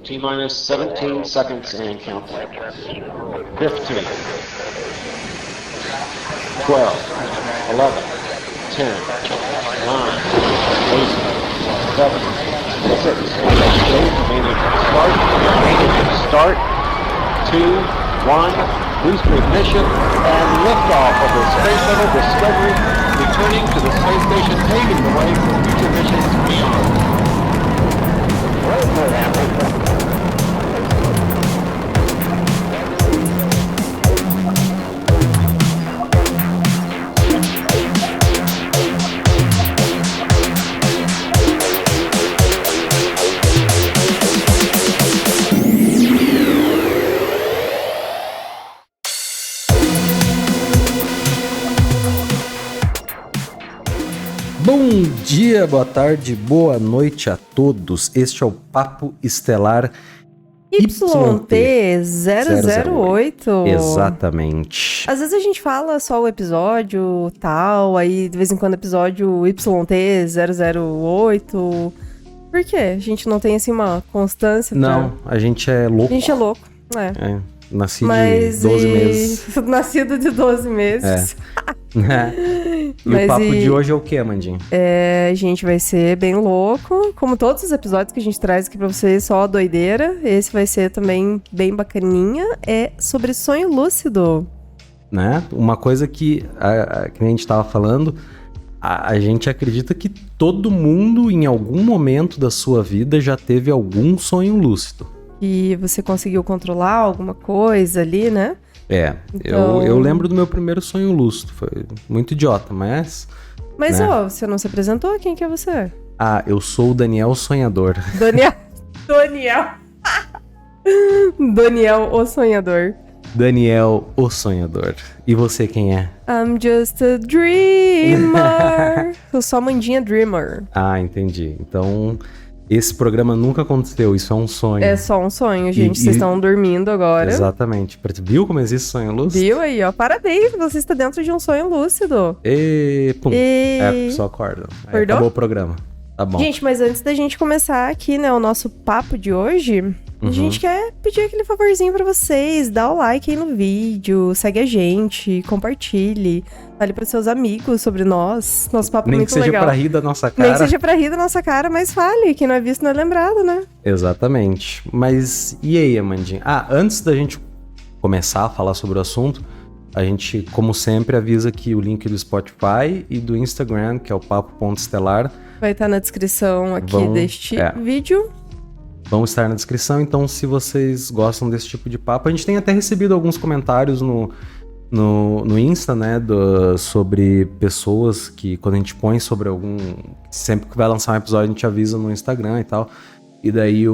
T-minus 17 seconds and counting. 15, 12, 11, 10, 9, 8, 7, 6, start, 2, 1, booster ignition, and liftoff of the Space Shuttle Discovery, returning to the space station, paving the way for future missions beyond. Bom dia, boa tarde, boa noite a todos. Este é o Papo Estelar YT008. Exatamente. Às vezes a gente fala só o episódio tal, aí de vez em quando episódio YT008. Por quê? A gente não tem assim uma constância? Não, a gente é louco. A gente é louco, Nascido de 12 meses. Nascido de 12 meses. E o papo de hoje é o que, Amandinha? Gente, vai ser bem louco. Como todos os episódios que a gente traz aqui pra vocês, só doideira. Esse vai ser também bem bacaninha. É sobre sonho lúcido. Né? Uma coisa que a gente tava falando, a gente acredita que todo mundo, em algum momento da sua vida, já teve algum sonho lúcido. E você conseguiu controlar alguma coisa ali, né? Então... eu lembro do meu primeiro sonho lúcido. Foi muito idiota, mas... Mas, né? Você não se apresentou? Quem que é você? Eu sou o Daniel Sonhador. Daniel o Sonhador. Daniel o Sonhador. E você, quem é? I'm just a dreamer. Eu sou a Mandinha Dreamer. Entendi. Então... esse programa nunca aconteceu, isso é um sonho. É só um sonho, gente. Vocês estão dormindo agora. Exatamente. Viu como existe sonho lúcido? Viu aí, ó. Parabéns, você está dentro de um sonho lúcido. Pum. Só acorda. Acordou? Acabou o programa. Tá bom. Gente, mas antes da gente começar aqui, né, o nosso papo de hoje... A gente quer pedir aquele favorzinho pra vocês, dá o like aí no vídeo, segue a gente, compartilhe, fale pros seus amigos sobre nós, nosso papo é muito legal. Nem que seja pra rir da nossa cara. Nem que seja pra rir da nossa cara, mas fale, quem não é visto não é lembrado, né? Exatamente. Mas e aí, Amandinha? Antes da gente começar a falar sobre o assunto, a gente, como sempre, avisa que o link do Spotify e do Instagram, que é o papo.estelar, vai estar na descrição aqui deste vídeo. Vão estar na descrição, então se vocês gostam desse tipo de papo, a gente tem até recebido alguns comentários no Insta, né, sobre pessoas que quando a gente põe sobre algum... sempre que vai lançar um episódio a gente avisa no Instagram e tal, e daí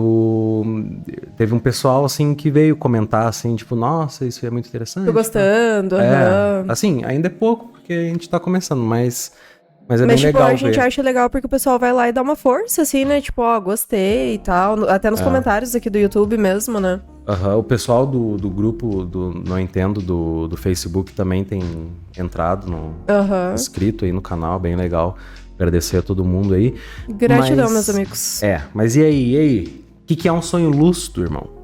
teve um pessoal, assim, que veio comentar, assim, tipo, nossa, isso é muito interessante. Tô gostando, assim, ainda é pouco, porque a gente tá começando, mas é bem tipo, legal a gente acha legal porque o pessoal vai lá e dá uma força, assim, né? Tipo, gostei e tal. Até nos comentários aqui do YouTube mesmo, né? O pessoal do grupo do Não Entendo, do Facebook, também tem entrado inscrito aí no canal, bem legal. Agradecer a todo mundo aí. Gratidão, meus amigos. Mas e aí? O que é um sonho lúcido, irmão?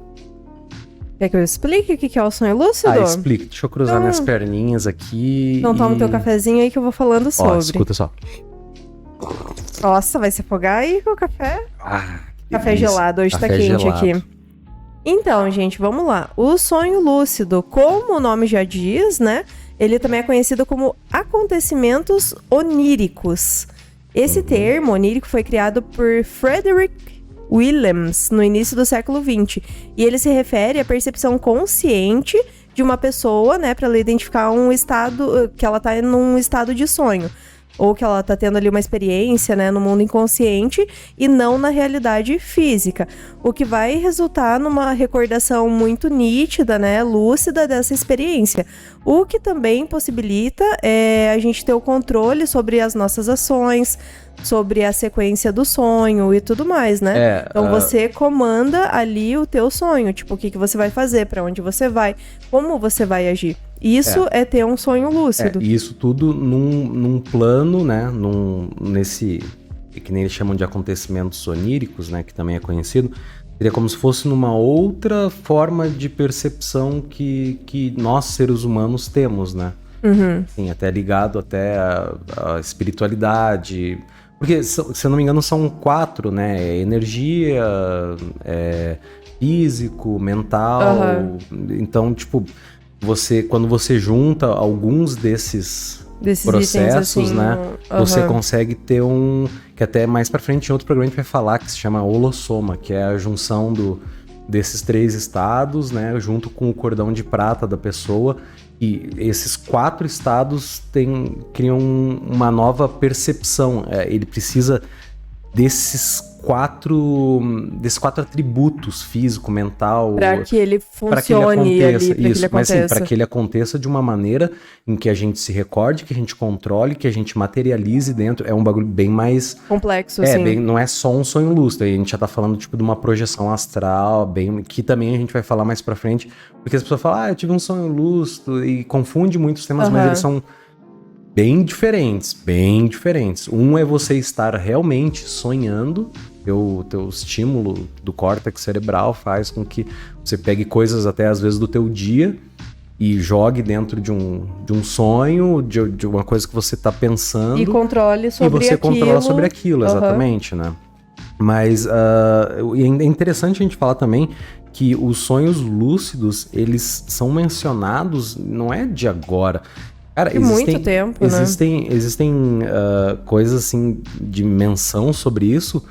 Quer que eu explique o que é o sonho lúcido? Explica. Deixa eu cruzar minhas perninhas aqui. Então toma o teu cafezinho aí que eu vou falando sobre. Escuta só. Nossa, vai se afogar aí com o café? Café delícia. Gelado, hoje Café tá quente gelado. aqui. Então, gente, vamos lá. O sonho lúcido, como o nome já diz, né? Ele também é conhecido como acontecimentos oníricos. Esse termo onírico foi criado por Frederick Williams no início do século XX. E ele se refere à percepção consciente de uma pessoa, né, para ela identificar um estado, que ela tá num estado de sonho. Ou que ela tá tendo ali uma experiência, né, no mundo inconsciente e não na realidade física. O que vai resultar numa recordação muito nítida, né, lúcida dessa experiência. O que também possibilita a gente ter o controle sobre as nossas ações, sobre a sequência do sonho e tudo mais, né? Então você comanda ali o teu sonho, tipo, o que você vai fazer, pra onde você vai, como você vai agir. Isso é ter um sonho lúcido. E isso tudo num plano, né? Nesse, que nem eles chamam de acontecimentos oníricos, né? Que também é conhecido, Seria como se fosse numa outra forma de percepção que nós, seres humanos, temos, né? Sim, até ligado até à espiritualidade. Porque, se eu não me engano, são 4, né? Energia, físico, mental. Então, tipo, quando você junta alguns desses processos, itens, assim, né? Você consegue ter que até mais pra frente em outro programa a gente vai falar, que se chama holossoma, que é a junção desses 3 estados, né? Junto com o cordão de prata da pessoa. E esses 4 estados criam uma nova percepção. Ele precisa desses 4 atributos, físico, mental, Para que ele para que ele funcione ali, aconteça. para que ele Mas assim, aconteça. para que ele aconteça de uma maneira em que a gente se recorde, que a gente controle, que a gente materialize dentro. É um bagulho bem mais Complexo, assim. não é só um sonho lúcido. Aí a gente já tá falando tipo de uma projeção astral, que também a gente vai falar mais pra frente, porque as pessoas falam, eu tive um sonho lúcido, e confunde muitos temas, mas eles são bem diferentes, bem diferentes. Um é você estar realmente sonhando, o teu estímulo do córtex cerebral faz com que você pegue coisas até às vezes do teu dia e jogue dentro de um sonho, de uma coisa que você tá pensando. E controle sobre aquilo. E você controla sobre aquilo, exatamente, né? Mas é interessante a gente falar também que os sonhos lúcidos, eles são mencionados, não é de agora. Cara, muito tempo, existem coisas assim de menção sobre isso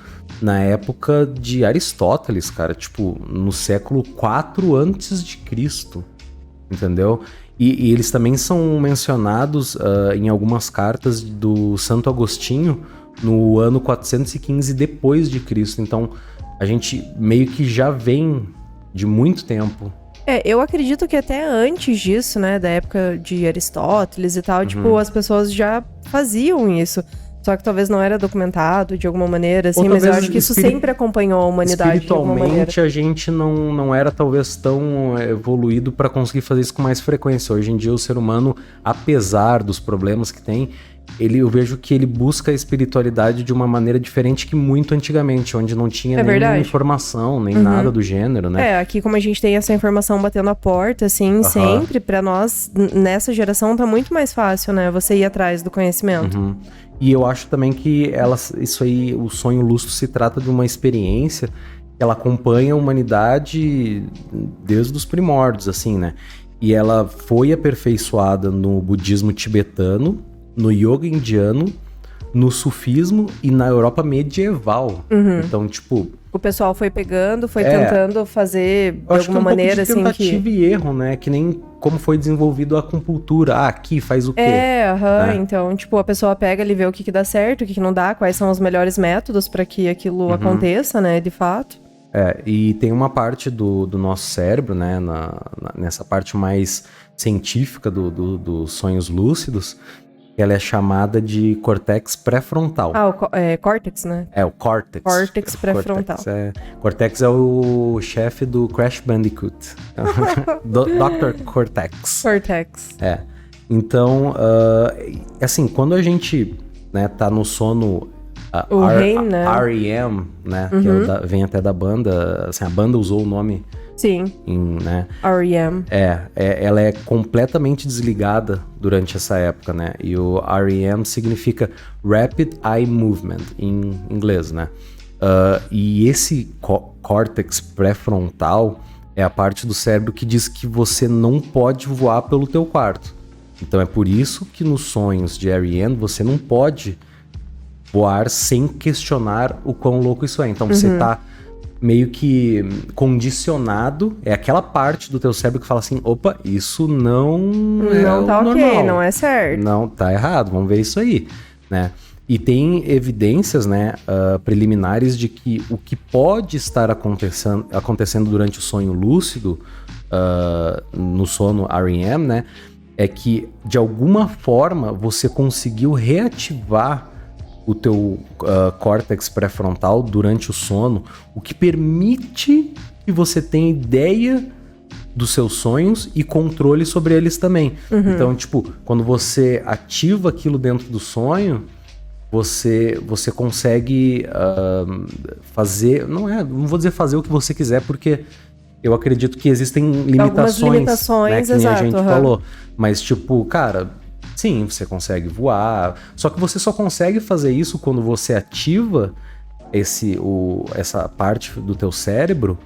na época de Aristóteles, cara, tipo, no século 4 antes de Cristo, entendeu? E eles também são mencionados em algumas cartas do Santo Agostinho no ano 415 depois de Cristo. Então, a gente meio que já vem de muito tempo. Eu acredito que até antes disso, né, da época de Aristóteles e tal, tipo, as pessoas já faziam isso. Só que talvez não era documentado de alguma maneira, assim, mas eu acho que isso sempre acompanhou a humanidade de alguma maneira. Espiritualmente, a gente não era talvez tão evoluído para conseguir fazer isso com mais frequência. Hoje em dia, o ser humano, apesar dos problemas que tem, eu vejo que ele busca a espiritualidade de uma maneira diferente que muito antigamente, onde não tinha nenhuma informação, nem nada do gênero, né? Aqui como a gente tem essa informação batendo a porta, assim, sempre, pra nós, nessa geração, tá muito mais fácil, né? Você ir atrás do conhecimento. E eu acho também que isso aí, o sonho lúcido se trata de uma experiência que ela acompanha a humanidade desde os primórdios, assim, né? E ela foi aperfeiçoada no budismo tibetano, no yoga indiano, no sufismo e na Europa medieval. Então, tipo... O pessoal foi pegando, foi tentando fazer de alguma maneira, assim, tentativa e erro, né? Que nem como foi desenvolvido a acupuntura. Aqui faz o quê? Então, tipo, a pessoa pega ali, vê o que dá certo, o que não dá, quais são os melhores métodos para que aquilo aconteça, né, de fato. E tem uma parte do nosso cérebro, né, nessa parte mais científica dos sonhos lúcidos, ela é chamada de córtex pré-frontal. Córtex, né? O córtex. Córtex pré-frontal. Córtex é o chefe do Crash Bandicoot. Dr. Cortex. Cortex. Então, assim, quando a gente, né, tá no sono... O REM, né? REM, né? Que vem até da banda. Assim, a banda usou o nome... Sim. Né? REM. Ela é completamente desligada durante essa época, né? E o REM significa Rapid Eye Movement, em inglês, né? E esse córtex pré-frontal é a parte do cérebro que diz que você não pode voar pelo teu quarto. Então é por isso que nos sonhos de REM você não pode voar sem questionar o quão louco isso é. Então você tá meio que condicionado, é aquela parte do teu cérebro que fala assim, opa, isso não tá ok, normal. não é certo. Não, tá errado, vamos ver isso aí, né? E tem evidências, né, preliminares de que o que pode estar acontecendo durante o sonho lúcido, no sono REM, né, é que de alguma forma você conseguiu reativar o teu córtex pré-frontal durante o sono, o que permite que você tenha ideia dos seus sonhos e controle sobre eles também. Então, tipo, quando você ativa aquilo dentro do sonho, você consegue fazer, não vou dizer fazer o que você quiser, porque eu acredito que existem Algumas limitações, limitações, né, que nem a exato, gente aham. falou. Mas, tipo, cara, sim, você consegue voar, só que você só consegue fazer isso quando você ativa essa parte do teu cérebro,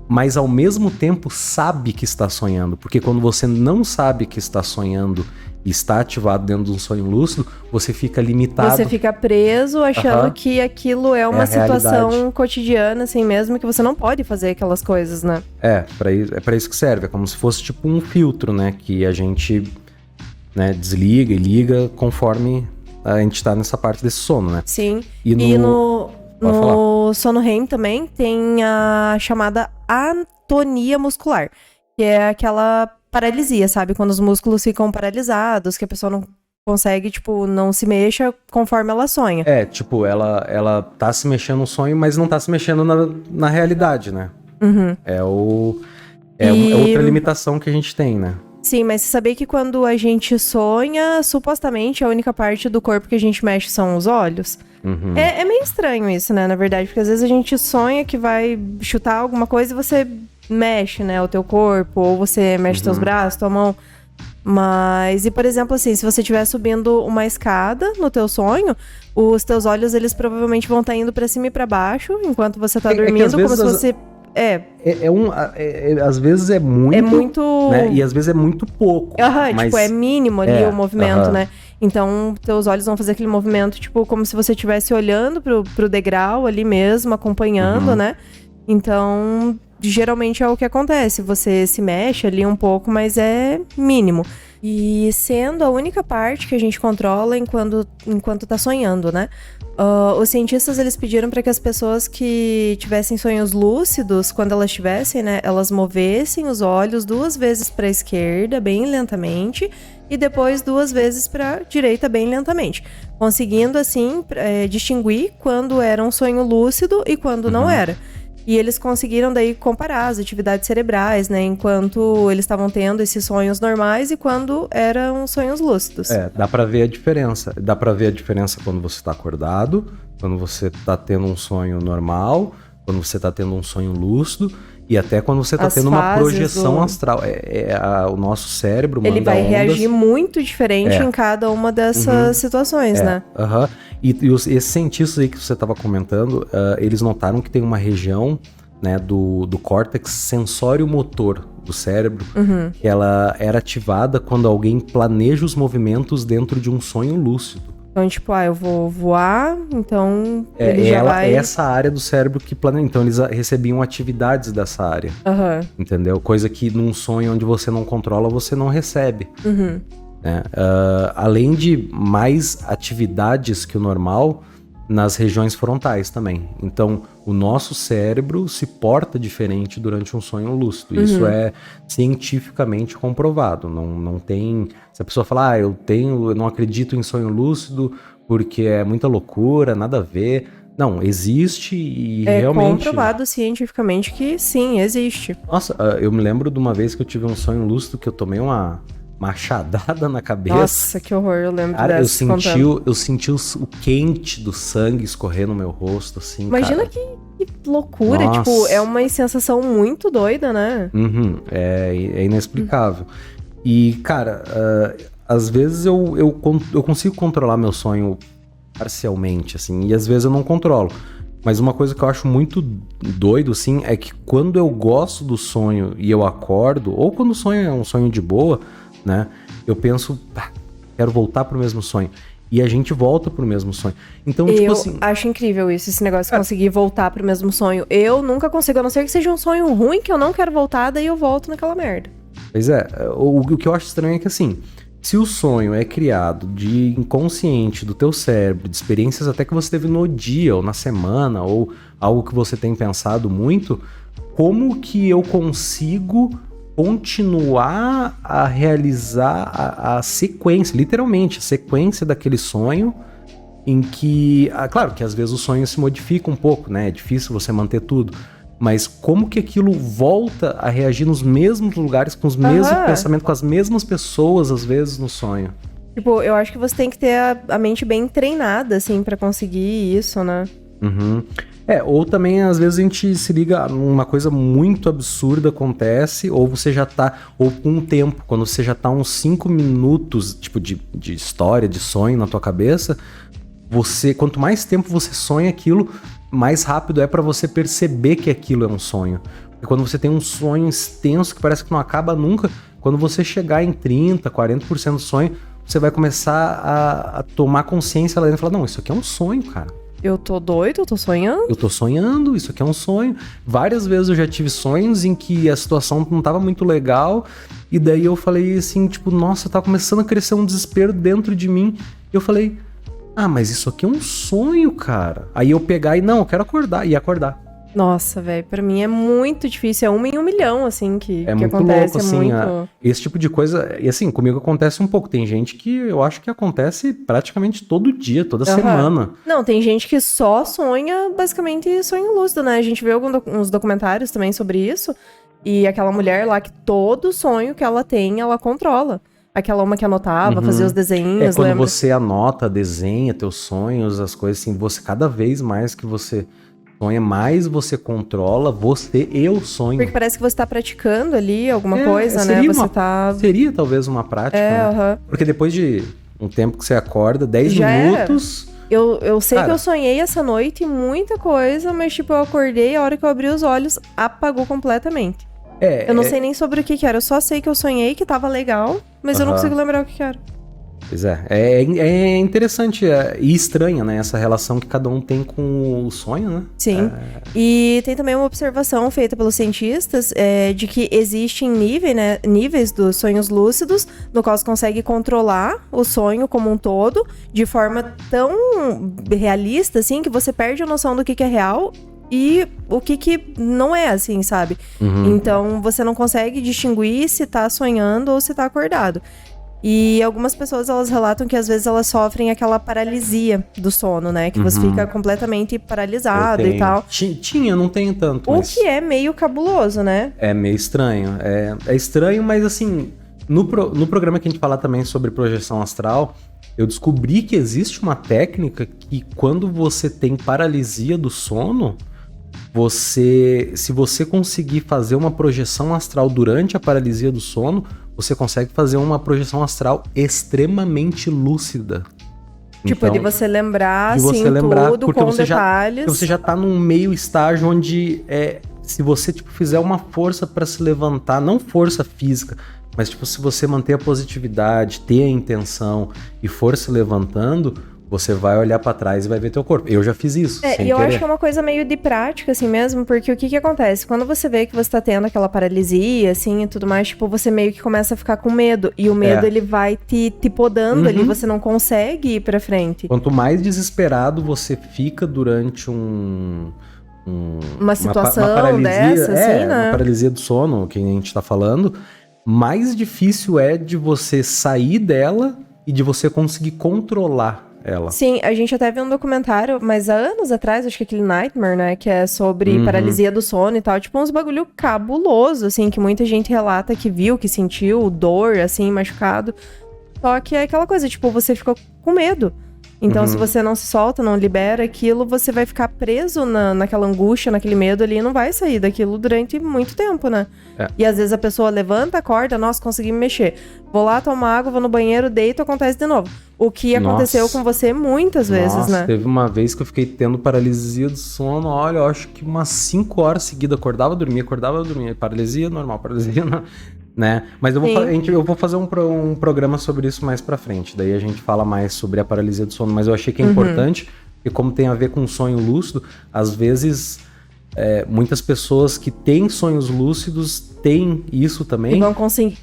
mas ao mesmo tempo sabe que está sonhando, porque quando você não sabe que está sonhando e está ativado dentro de um sonho lúcido, você fica limitado. Você fica preso achando que aquilo é uma a situação realidade. cotidiana, assim mesmo, que você não pode fazer aquelas coisas, né? É pra isso que serve. É como se fosse tipo um filtro, né? Que a gente, né, desliga e liga conforme a gente tá nessa parte desse sono, né? Sim. E no Pode no sono REM também tem a chamada atonia muscular, que é aquela paralisia, sabe? Quando os músculos ficam paralisados, que a pessoa não consegue, tipo, não se mexa conforme ela sonha. É, tipo, ela tá se mexendo no sonho, mas não tá se mexendo na realidade, né? Uhum. É E- outra limitação que a gente tem, né? Sim, mas você sabia que quando a gente sonha, supostamente a única parte do corpo que a gente mexe são os olhos? Uhum. É meio estranho isso, né, na verdade, porque às vezes a gente sonha que vai chutar alguma coisa e você mexe, né, o teu corpo, ou você mexe teus braços, tua mão. Mas, e por exemplo, assim, se você estiver subindo uma escada no teu sonho, os teus olhos, eles provavelmente vão estar indo pra cima e pra baixo, enquanto você tá É que às dormindo, como vezes se você... Às vezes é muito, É muito... né? E às vezes é muito pouco. Aham, mas tipo, é mínimo ali é, o movimento, aham. né? Então, teus olhos vão fazer aquele movimento, tipo, como se você estivesse olhando pro degrau ali mesmo, acompanhando, Uhum. né? Então, geralmente é o que acontece. Você se mexe ali um pouco, mas é mínimo. E sendo a única parte que a gente controla enquanto tá sonhando, né? Os cientistas, eles pediram para que as pessoas que tivessem sonhos lúcidos, quando elas tivessem, né? Elas movessem os olhos 2 vezes para a esquerda, bem lentamente, e depois 2 vezes para a direita, bem lentamente. Conseguindo, assim, distinguir quando era um sonho lúcido e quando não era. E eles conseguiram daí comparar as atividades cerebrais, né? Enquanto eles estavam tendo esses sonhos normais e quando eram sonhos lúcidos. Dá pra ver a diferença. Dá pra ver a diferença quando você tá acordado, quando você tá tendo um sonho normal, quando você tá tendo um sonho lúcido e até quando você tá As tendo uma fases projeção do- astral. O nosso cérebro manda Ele vai ondas. reagir muito diferente em cada uma dessas situações, né? Aham. Esses cientistas aí que você estava comentando, eles notaram que tem uma região, né, do córtex sensório-motor do cérebro, que ela era ativada quando alguém planeja os movimentos dentro de um sonho lúcido. Então, tipo, eu vou voar, então ele já vai... Essa área do cérebro que planeja. Então eles recebiam atividades dessa área, Aham. entendeu? Coisa que num sonho onde você não controla, você não recebe. Né? Além de mais atividades que o normal nas regiões frontais também. Então, o nosso cérebro se porta diferente durante um sonho lúcido. Isso é cientificamente comprovado. Não tem... Se a pessoa falar, eu não acredito em sonho lúcido porque é muita loucura, nada a ver. Não, existe e É realmente... comprovado cientificamente que sim, existe. Nossa, eu me lembro de uma vez que eu tive um sonho lúcido que eu tomei uma machadada na cabeça. Nossa, que horror, eu lembro Cara, dessa contando. eu senti o quente do sangue escorrer no meu rosto, assim, Imagina cara. que loucura, Nossa. tipo, é uma sensação muito doida, né? Uhum, é inexplicável. E, cara, às vezes eu consigo controlar meu sonho parcialmente, assim, e às vezes eu não controlo. Mas uma coisa que eu acho muito doido, assim, é que quando eu gosto do sonho e eu acordo, ou quando o sonho é um sonho de boa, né, eu penso, quero voltar pro mesmo sonho. E a gente volta pro mesmo sonho. Então, tipo Eu assim... acho incrível isso, esse negócio de conseguir voltar pro mesmo sonho. Eu nunca consigo, a não ser que seja um sonho ruim, que eu não quero voltar, daí eu volto naquela merda. Pois é, o que eu acho estranho é que assim, se o sonho é criado de inconsciente do teu cérebro, de experiências até que você teve no dia, ou na semana, ou algo que você tem pensado muito, como que eu consigo continuar a realizar a sequência, literalmente, a sequência daquele sonho em que... claro que às vezes o sonho se modifica um pouco, né? É difícil você manter tudo. Mas como que aquilo volta a reagir nos mesmos lugares, com os mesmos pensamentos, com as mesmas pessoas, às vezes, no sonho? Tipo, eu acho que você tem que ter a mente bem treinada, assim, pra conseguir isso, né? Uhum. Ou também, às vezes, a gente se liga numa coisa muito absurda acontece, ou você já tá, ou com um tempo, quando você já tá uns 5 minutos, tipo, de história, de sonho na tua cabeça, quanto mais tempo você sonha aquilo, mais rápido é pra você perceber que aquilo é um sonho. E quando você tem um sonho extenso, que parece que não acaba nunca, quando você chegar em 30%, 40% do sonho, você vai começar a tomar consciência lá dentro e falar, não, isso aqui é um sonho, cara. Eu tô doido, eu tô sonhando. Eu tô sonhando, isso aqui é um sonho. Várias vezes eu já tive sonhos em que a situação não tava muito legal, e daí eu falei assim, tipo, nossa, tá começando a crescer um desespero dentro de mim. E eu falei, mas isso aqui é um sonho, cara. Aí eu pegar e, não, eu quero acordar, e acordar. Nossa, velho, pra mim é muito difícil, é 1 em 1 milhão, assim, que muito acontece, louco, assim, muito... esse tipo de coisa, e assim, comigo acontece um pouco, tem gente que eu acho que acontece praticamente todo dia, toda semana. Não, tem gente que só sonha, basicamente, sonho lúcido, né? A gente vê uns documentários também sobre isso, e aquela mulher lá que todo sonho que ela tem, ela controla. Aquela uma que anotava, fazia os desenhos, quando lembra? você anota, desenha teus sonhos, as coisas assim, você cada vez mais que você sonha, mais você controla você e o sonho. Porque parece que você tá praticando ali alguma coisa, né? Seria talvez uma prática, né? Porque depois de um tempo que você acorda, 10 minutos... Eu sei que eu sonhei essa noite muita coisa, mas tipo, eu acordei, a hora que eu abri os olhos, apagou completamente. Eu não sei nem sobre o que era, eu só sei que eu sonhei, que tava legal, mas eu não consigo lembrar o que era. Pois é interessante e estranha, né, essa relação que cada um tem com o sonho, né? Sim, e tem também uma observação feita pelos cientistas de que existem níveis dos sonhos lúcidos, no qual você consegue controlar o sonho como um todo, de forma tão realista, assim, que você perde a noção do que é real e o que não é, assim, sabe? Então, você não consegue distinguir se tá sonhando ou se tá acordado. E algumas pessoas, elas relatam que às vezes elas sofrem aquela paralisia do sono, né? Que você fica completamente paralisado e tal. Eu não tenho tanto. Que é meio cabuloso, né? É meio estranho. É estranho, mas assim, no programa que a gente fala também sobre projeção astral, eu descobri que existe uma técnica que quando você tem paralisia do sono, se você conseguir fazer uma projeção astral durante a paralisia do sono, você consegue fazer uma projeção astral extremamente lúcida. Tipo, então, de você lembrar, assim, tudo com detalhes. Você já tá num meio estágio onde se você tipo, fizer uma força para se levantar, não força física, mas tipo, se você manter a positividade, ter a intenção e for se levantando, você vai olhar pra trás e vai ver teu corpo. Eu já fiz isso. E eu acho que é uma coisa meio de prática, assim mesmo, porque o que acontece? Quando você vê que você tá tendo aquela paralisia, assim, e tudo mais, tipo, você meio que começa a ficar com medo. E o medo, ele vai te podando ali, você não consegue ir pra frente. Quanto mais desesperado você fica durante uma situação uma paralisia, dessa, assim, né? Uma paralisia do sono, que a gente tá falando, mais difícil é de você sair dela e de você conseguir controlar ela. Sim, a gente até viu um documentário, mas há anos atrás, acho que aquele Nightmare, né, que é sobre paralisia do sono e tal, tipo uns bagulho cabuloso, assim, que muita gente relata que viu, que sentiu dor, assim, machucado. Só que é aquela coisa, tipo, você ficou com medo. Então, se você não se solta, não libera aquilo, você vai ficar preso naquela angústia, naquele medo ali e não vai sair daquilo durante muito tempo, né? E às vezes a pessoa levanta, acorda, nossa, consegui me mexer. Vou lá tomar água, vou no banheiro, deito, acontece de novo. O que aconteceu com você muitas vezes, né? Teve uma vez que eu fiquei tendo paralisia do sono, olha, eu acho que umas 5 horas seguidas, acordava, dormia, paralisia normal, paralisia não... Né? Mas eu vou fazer um programa sobre isso mais pra frente. Daí a gente fala mais sobre a paralisia do sono. Mas eu achei que é importante, porque como tem a ver com sonho lúcido, às vezes muitas pessoas que têm sonhos lúcidos têm isso também. E vão conseguir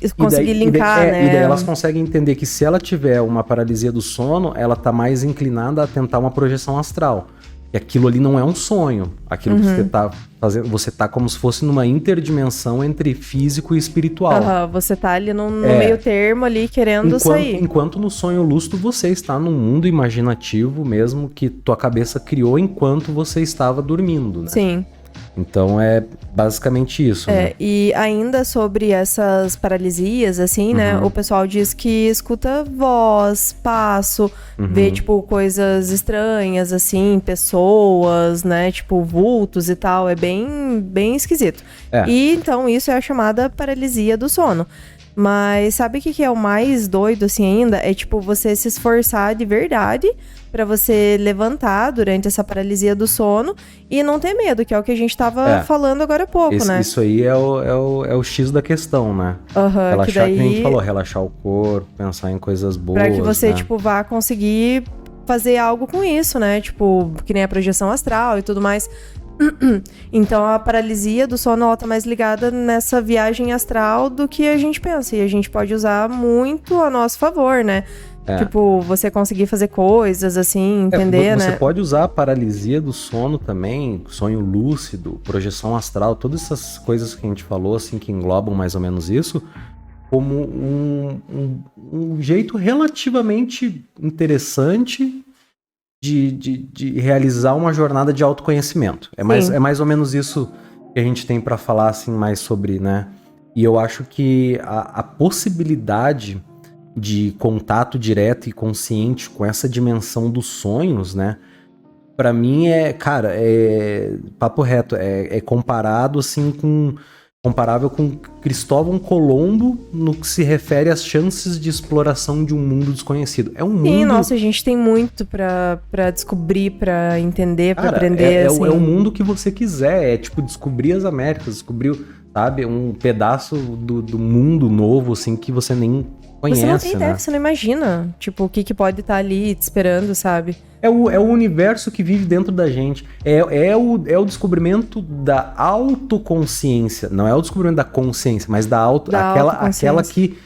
linkar, né? E daí elas conseguem entender que se ela tiver uma paralisia do sono, ela tá mais inclinada a tentar uma projeção astral. E aquilo ali não é um sonho. Aquilo que você tá fazendo, você tá como se fosse numa interdimensão entre físico e espiritual. Você tá ali no meio termo ali querendo sair. Enquanto no sonho lúcido você está num mundo imaginativo mesmo que tua cabeça criou enquanto você estava dormindo, né? Sim. Então é basicamente isso, né? E ainda sobre essas paralisias, assim, né? O pessoal diz que escuta voz, passo, vê, tipo, coisas estranhas, assim, pessoas, né? Tipo, vultos e tal. É bem, bem esquisito. E então isso é a chamada paralisia do sono. Mas sabe o que é o mais doido, assim, ainda? É, tipo, você se esforçar de verdade pra você levantar durante essa paralisia do sono e não ter medo, que é o que a gente tava falando agora há pouco, né? Isso aí é o X da questão, né? Relaxar, que nem a gente falou, relaxar o corpo, pensar em coisas boas, pra que você, né? tipo, vá conseguir fazer algo com isso, né? Tipo, que nem a projeção astral e tudo mais. Então a paralisia do sono, ela tá mais ligada nessa viagem astral do que a gente pensa. E a gente pode usar muito a nosso favor, né? Tipo, você conseguir fazer coisas, assim, entender, né? Você pode usar a paralisia do sono também, sonho lúcido, projeção astral, todas essas coisas que a gente falou, assim, que englobam mais ou menos isso, como um jeito relativamente interessante de realizar uma jornada de autoconhecimento. É mais ou menos isso que a gente tem para falar, assim, mais sobre, né? E eu acho que a possibilidade de contato direto e consciente com essa dimensão dos sonhos, né? Pra mim papo reto, é comparado, assim, comparável com Cristóvão Colombo no que se refere às chances de exploração de um mundo desconhecido. É um mundo... Sim, nossa, a gente tem muito pra descobrir, pra entender, pra aprender. É o mundo que você quiser, é tipo descobrir as Américas, descobrir, sabe, um pedaço do mundo novo, assim, que você nem conhece, você não tem ideia, né? você não imagina, tipo, o que pode estar ali te esperando, sabe? É o universo que vive dentro da gente. É o descobrimento da autoconsciência. Não é o descobrimento da consciência, mas aquela que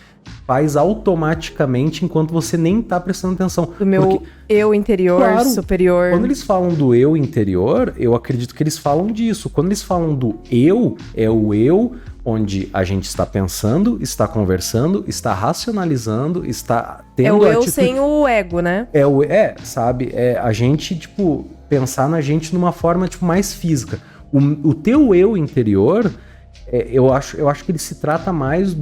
faz automaticamente enquanto você nem tá prestando atenção. Do meu eu interior, superior. Quando eles falam do eu interior, eu acredito que eles falam disso. Quando eles falam do eu, é o eu onde a gente está pensando, está conversando, está racionalizando, está tendo... É o eu sem o ego, né? Sabe? É a gente, tipo, pensar na gente numa forma, tipo, mais física. O teu eu interior, eu acho que ele se trata mais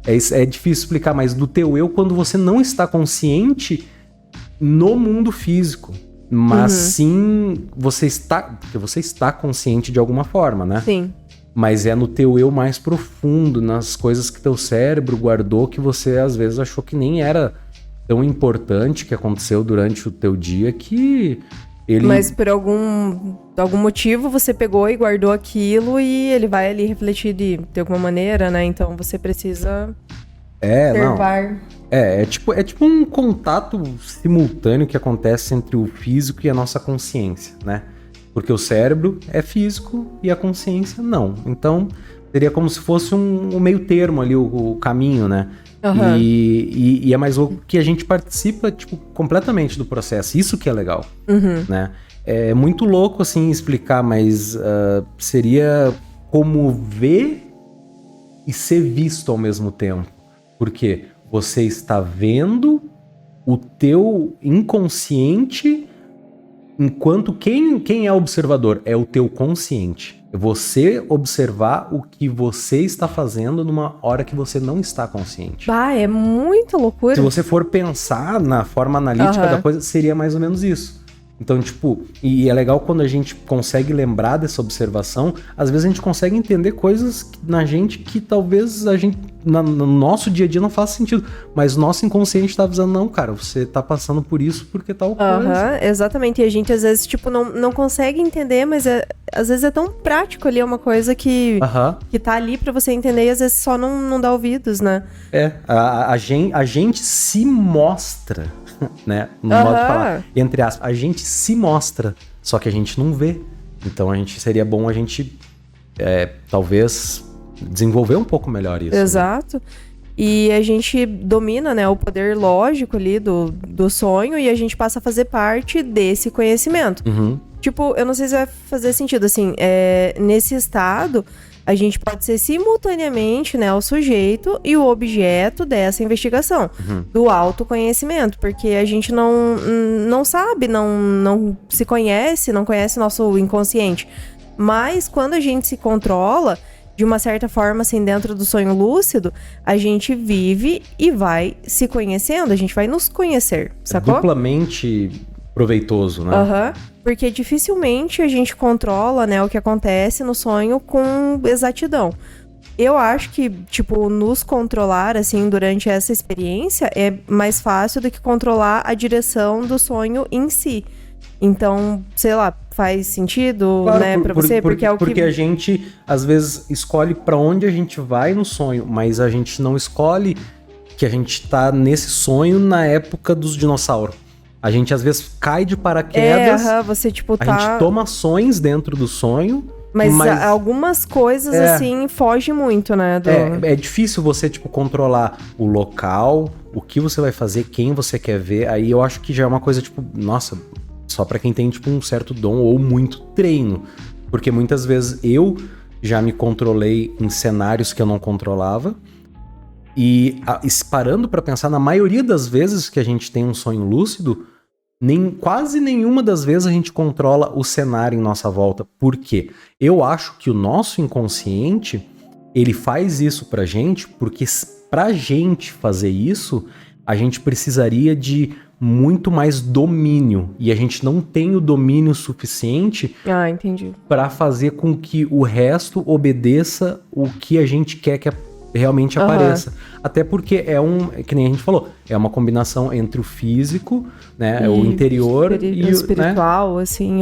é difícil explicar, mas do teu eu quando você não está consciente no mundo físico. Mas sim, você está consciente de alguma forma, né? Sim. Mas é no teu eu mais profundo, nas coisas que teu cérebro guardou que você às vezes achou que nem era tão importante, que aconteceu durante o teu dia, que ele... Mas por algum motivo você pegou e guardou aquilo e ele vai ali refletir de alguma maneira, né? Então você precisa observar. É tipo um contato simultâneo que acontece entre o físico e a nossa consciência, né? Porque o cérebro é físico e a consciência não. Então, seria como se fosse um meio termo ali, o caminho, né? E é mais louco que a gente participa, tipo, completamente do processo. Isso que é legal, né? É muito louco, assim, explicar, mas seria como ver e ser visto ao mesmo tempo. Porque você está vendo o teu inconsciente... Enquanto quem é observador? É o teu consciente. É você observar o que você está fazendo numa hora que você não está consciente. Bah, é muita loucura. Se você for pensar na forma analítica da coisa, seria mais ou menos isso. Então, tipo, e é legal quando a gente consegue lembrar dessa observação, às vezes a gente consegue entender coisas na gente que talvez a gente, no nosso dia a dia não faça sentido, mas o nosso inconsciente tá avisando, não, cara, você tá passando por isso porque tal coisa. Exatamente, e a gente às vezes, tipo, não consegue entender, mas às vezes é tão prático ali, é uma coisa que tá ali pra você entender e às vezes só não dá ouvidos, né? A gente se mostra... né? No modo de falar, entre aspas, a gente se mostra, só que a gente não vê. Então seria bom a gente talvez desenvolver um pouco melhor isso. Exato. Né? E a gente domina, né, o poder lógico ali do sonho e a gente passa a fazer parte desse conhecimento. Tipo, eu não sei se vai fazer sentido, assim, nesse estado, a gente pode ser simultaneamente, né, o sujeito e o objeto dessa investigação, do autoconhecimento, porque a gente não sabe, não se conhece, não conhece nosso inconsciente. Mas quando a gente se controla, de uma certa forma, assim, dentro do sonho lúcido, a gente vive e vai se conhecendo, a gente vai nos conhecer, sacou? Duplamente proveitoso, né? Aham. Porque dificilmente a gente controla, né, o que acontece no sonho com exatidão. Eu acho que, tipo, nos controlar, assim, durante essa experiência é mais fácil do que controlar a direção do sonho em si. Então, sei lá, faz sentido, Claro, né, pra você? Porque é o que... Porque a gente, às vezes, escolhe pra onde a gente vai no sonho, mas a gente não escolhe que a gente tá nesse sonho na época dos dinossauros. A gente, às vezes, cai de paraquedas, você, tipo, a gente toma ações dentro do sonho, Mas algumas coisas, assim, fogem muito, né? É difícil você, tipo, controlar o local, o que você vai fazer, quem você quer ver. Aí eu acho que já é uma coisa, tipo, nossa, só pra quem tem, tipo, um certo dom ou muito treino. Porque muitas vezes eu já me controlei em cenários que eu não controlava. E parando pra pensar, na maioria das vezes que a gente tem um sonho lúcido, quase nenhuma das vezes a gente controla o cenário em nossa volta. Por quê? Eu acho que o nosso inconsciente, ele faz isso pra gente, porque pra gente fazer isso, a gente precisaria de muito mais domínio. E a gente não tem o domínio suficiente entendi. Pra fazer com que o resto obedeça o que a gente quer que realmente apareça. Até porque que nem a gente falou, é uma combinação entre o físico, né, o interior e o espiritual, né? Assim.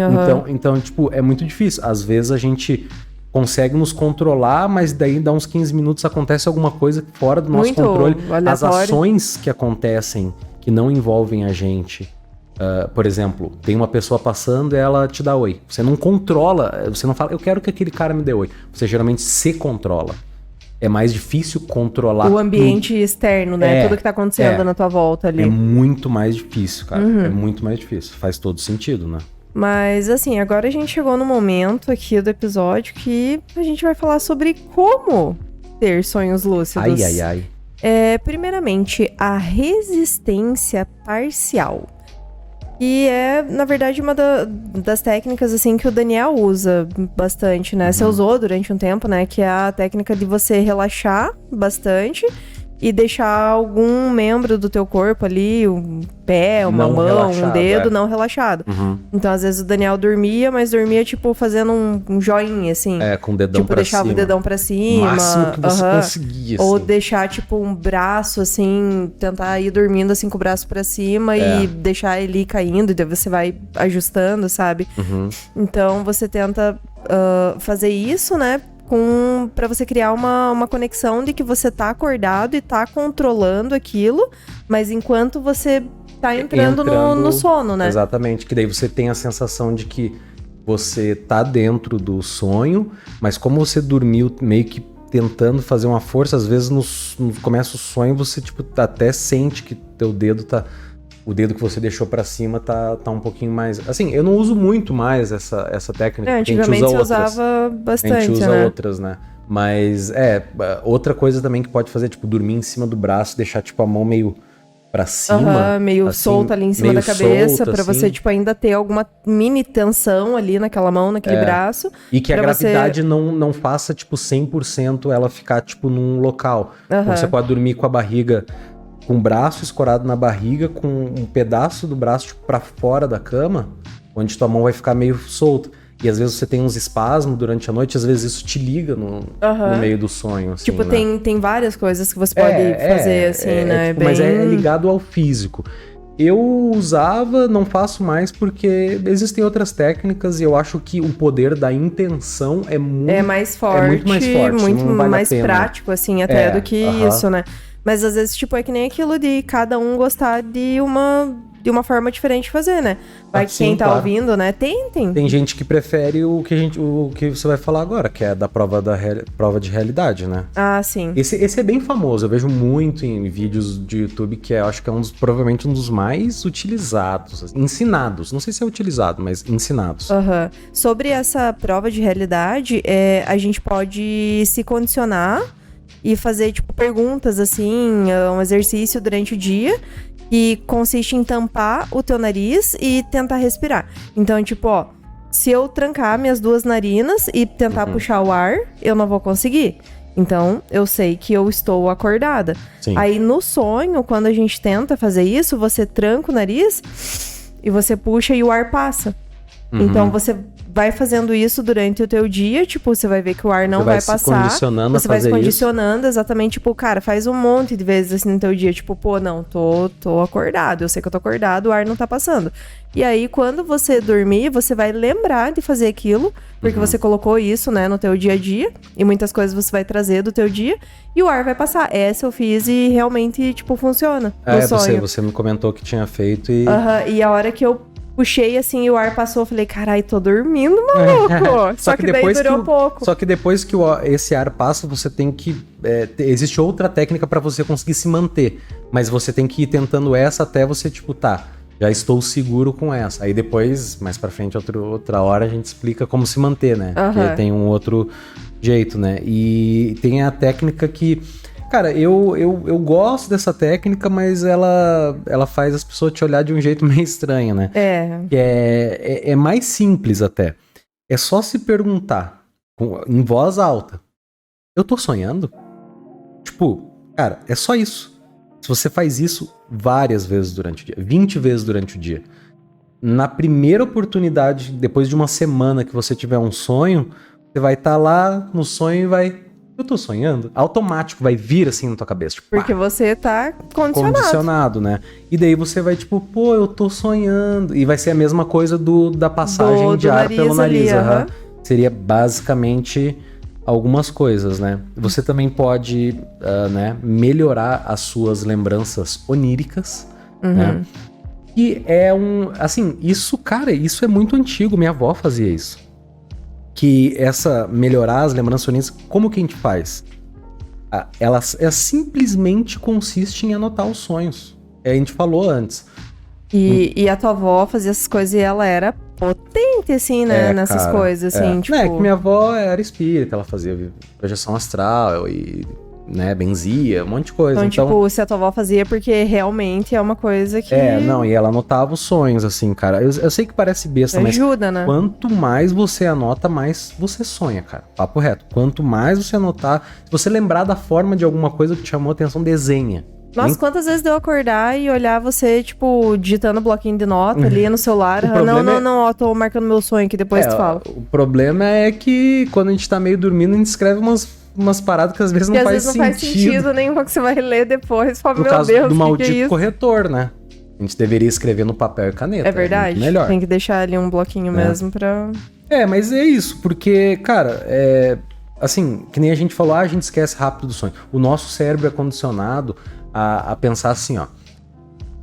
Então, tipo, é muito difícil. Às vezes a gente consegue nos controlar, mas daí dá uns 15 minutos acontece alguma coisa fora do nosso controle. Aleatório. As ações que acontecem que não envolvem a gente. Por exemplo, tem uma pessoa passando e ela te dá oi. Você não controla, você não fala, eu quero que aquele cara me dê oi. Você geralmente se controla. É mais difícil controlar o ambiente externo, né? Tudo que tá acontecendo na tua volta ali. É muito mais difícil, cara. É muito mais difícil. Faz todo sentido, né? Mas, assim, agora a gente chegou no momento aqui do episódio que a gente vai falar sobre como ter sonhos lúcidos. Ai. Primeiramente, a resistência parcial. E é, na verdade, uma das técnicas, assim, que o Daniel usa bastante, né? Você usou durante um tempo, né? Que é a técnica de você relaxar bastante e deixar algum membro do teu corpo ali, um pé, uma mão, um dedo, não relaxado. Então, às vezes, o Daniel dormia, mas dormia, tipo, fazendo um joinha, assim. Com o dedão pra cima. Tipo, deixava o dedão pra cima. O máximo que você conseguia, assim. Ou deixar, tipo, um braço, assim, tentar ir dormindo, assim, com o braço pra cima e deixar ele ir caindo, e daí você vai ajustando, sabe? Então, você tenta fazer isso, né? Pra você criar uma conexão de que você tá acordado e tá controlando aquilo, mas enquanto você tá entrando no sono, né? Exatamente, que daí você tem a sensação de que você tá dentro do sonho, mas como você dormiu meio que tentando fazer uma força, às vezes no começo do sonho você tipo até sente que teu dedo tá... O dedo que você deixou pra cima tá um pouquinho mais... Assim, eu não uso muito mais essa técnica. Antigamente você usava bastante, né? A gente usa outras, né? Mas, outra coisa também que pode fazer, tipo, dormir em cima do braço, deixar, tipo, a mão meio pra cima. Meio assim, solta ali em cima da cabeça, solta, pra assim. você, tipo, ainda ter alguma mini tensão ali naquela mão, naquele braço. E que a gravidade não faça, tipo, 100% ela ficar, tipo, num local. Então, você pode dormir com a barriga... com o braço escorado na barriga, com um pedaço do braço tipo, pra fora da cama, onde tua mão vai ficar meio solta. E às vezes você tem uns espasmos durante a noite, às vezes isso te liga no meio do sonho. Assim, tipo, né? tem várias coisas que você pode fazer, assim, né? Tipo, mas é ligado ao físico. Eu usava, não faço mais, porque existem outras técnicas e eu acho que o poder da intenção é muito... É mais forte, muito mais prático, assim, até do que isso, né? Mas às vezes, tipo, é que nem aquilo de cada um gostar de uma forma diferente de fazer, né? Vai que Sim, quem tá claro. ouvindo, né? Tentem. Tem gente que prefere o que você vai falar agora, que é da prova prova de realidade, né? Ah, sim. Esse é bem famoso, eu vejo muito em vídeos de YouTube, que eu acho que é provavelmente um dos mais utilizados, assim, ensinados. Não sei se é utilizado, mas ensinados. Aham. Sobre essa prova de realidade, a gente pode se condicionar e fazer, tipo, perguntas, assim, um exercício durante o dia, que consiste em tampar o teu nariz e tentar respirar. Então, tipo, ó, se eu trancar minhas duas narinas e tentar puxar o ar, eu não vou conseguir. Então, eu sei que eu estou acordada. Sim. Aí, no sonho, quando a gente tenta fazer isso, você tranca o nariz e você puxa e o ar passa. Então, você vai fazendo isso durante o teu dia, tipo, você vai ver que o ar não vai passar. Você vai se condicionando a Você vai se fazer condicionando, exatamente, tipo, cara, faz um monte de vezes assim no teu dia, tipo, pô, não, tô acordado, eu sei que eu tô acordado, o ar não tá passando. E aí, quando você dormir, você vai lembrar de fazer aquilo, porque você colocou isso, né, no teu dia a dia, e muitas coisas você vai trazer do teu dia, e o ar vai passar. Essa eu fiz e realmente, tipo, funciona no sonho. Você me comentou que tinha feito e... E a hora que eu puxei assim e o ar passou, eu falei, carai, tô dormindo, maluco. Só que daí durou pouco. Só que depois que esse ar passa, você tem que... existe outra técnica pra você conseguir se manter. Mas você tem que ir tentando essa até você, tipo, tá, já estou seguro com essa. Aí depois, mais pra frente, outra hora, a gente explica como se manter, né? Porque tem um outro jeito, né? E tem a técnica que... Cara, eu gosto dessa técnica, mas ela faz as pessoas te olhar de um jeito meio estranho, né? Que é mais simples até. É só se perguntar em voz alta: eu tô sonhando? Tipo, cara, é só isso. Se você faz isso várias vezes durante o dia, 20 vezes durante o dia, na primeira oportunidade, depois de uma semana que você tiver um sonho, você vai estar lá no sonho e vai... Eu tô sonhando? Automático, vai vir assim na tua cabeça. Tipo, porque você tá condicionado, né? E daí você vai tipo, pô, eu tô sonhando. E vai ser a mesma coisa da passagem de ar pelo nariz. Seria basicamente algumas coisas, né? Você também pode né, melhorar as suas lembranças oníricas, né? E é assim, isso, cara, isso é muito antigo. Minha avó fazia isso. Que melhorar as lembranças oníricas, como que a gente faz? Ela simplesmente consiste em anotar os sonhos. A gente falou antes. E a tua avó fazia essas coisas e ela era potente, assim, né? Nessas cara, coisas, assim, tipo... É que minha avó era espírita, ela fazia projeção astral e... né, benzia, um monte de coisa. Então, tipo, se a tua avó fazia, porque realmente é uma coisa que... e ela anotava os sonhos, assim, cara. Eu sei que parece besta, ajuda, mas né? Quanto mais você anota, mais você sonha, cara. Papo reto. Quanto mais você anotar... Se você lembrar da forma de alguma coisa que te chamou a atenção, desenha. Nossa, quantas vezes deu acordar e olhar você, tipo, digitando bloquinho de nota ali no celular. Não, ó, tô marcando meu sonho aqui, depois tu fala. O problema é que quando a gente tá meio dormindo, a gente escreve umas paradas que às vezes não faz sentido. Às vezes não faz sentido nenhum que você vai ler depois. Fala, Por causa do maldito corretor, né? A gente deveria escrever no papel e caneta. É verdade. Melhor. Tem que deixar ali um bloquinho mesmo pra... Mas é isso, porque, cara, assim, que nem a gente falou, a gente esquece rápido do sonho. O nosso cérebro é condicionado a pensar assim, ó.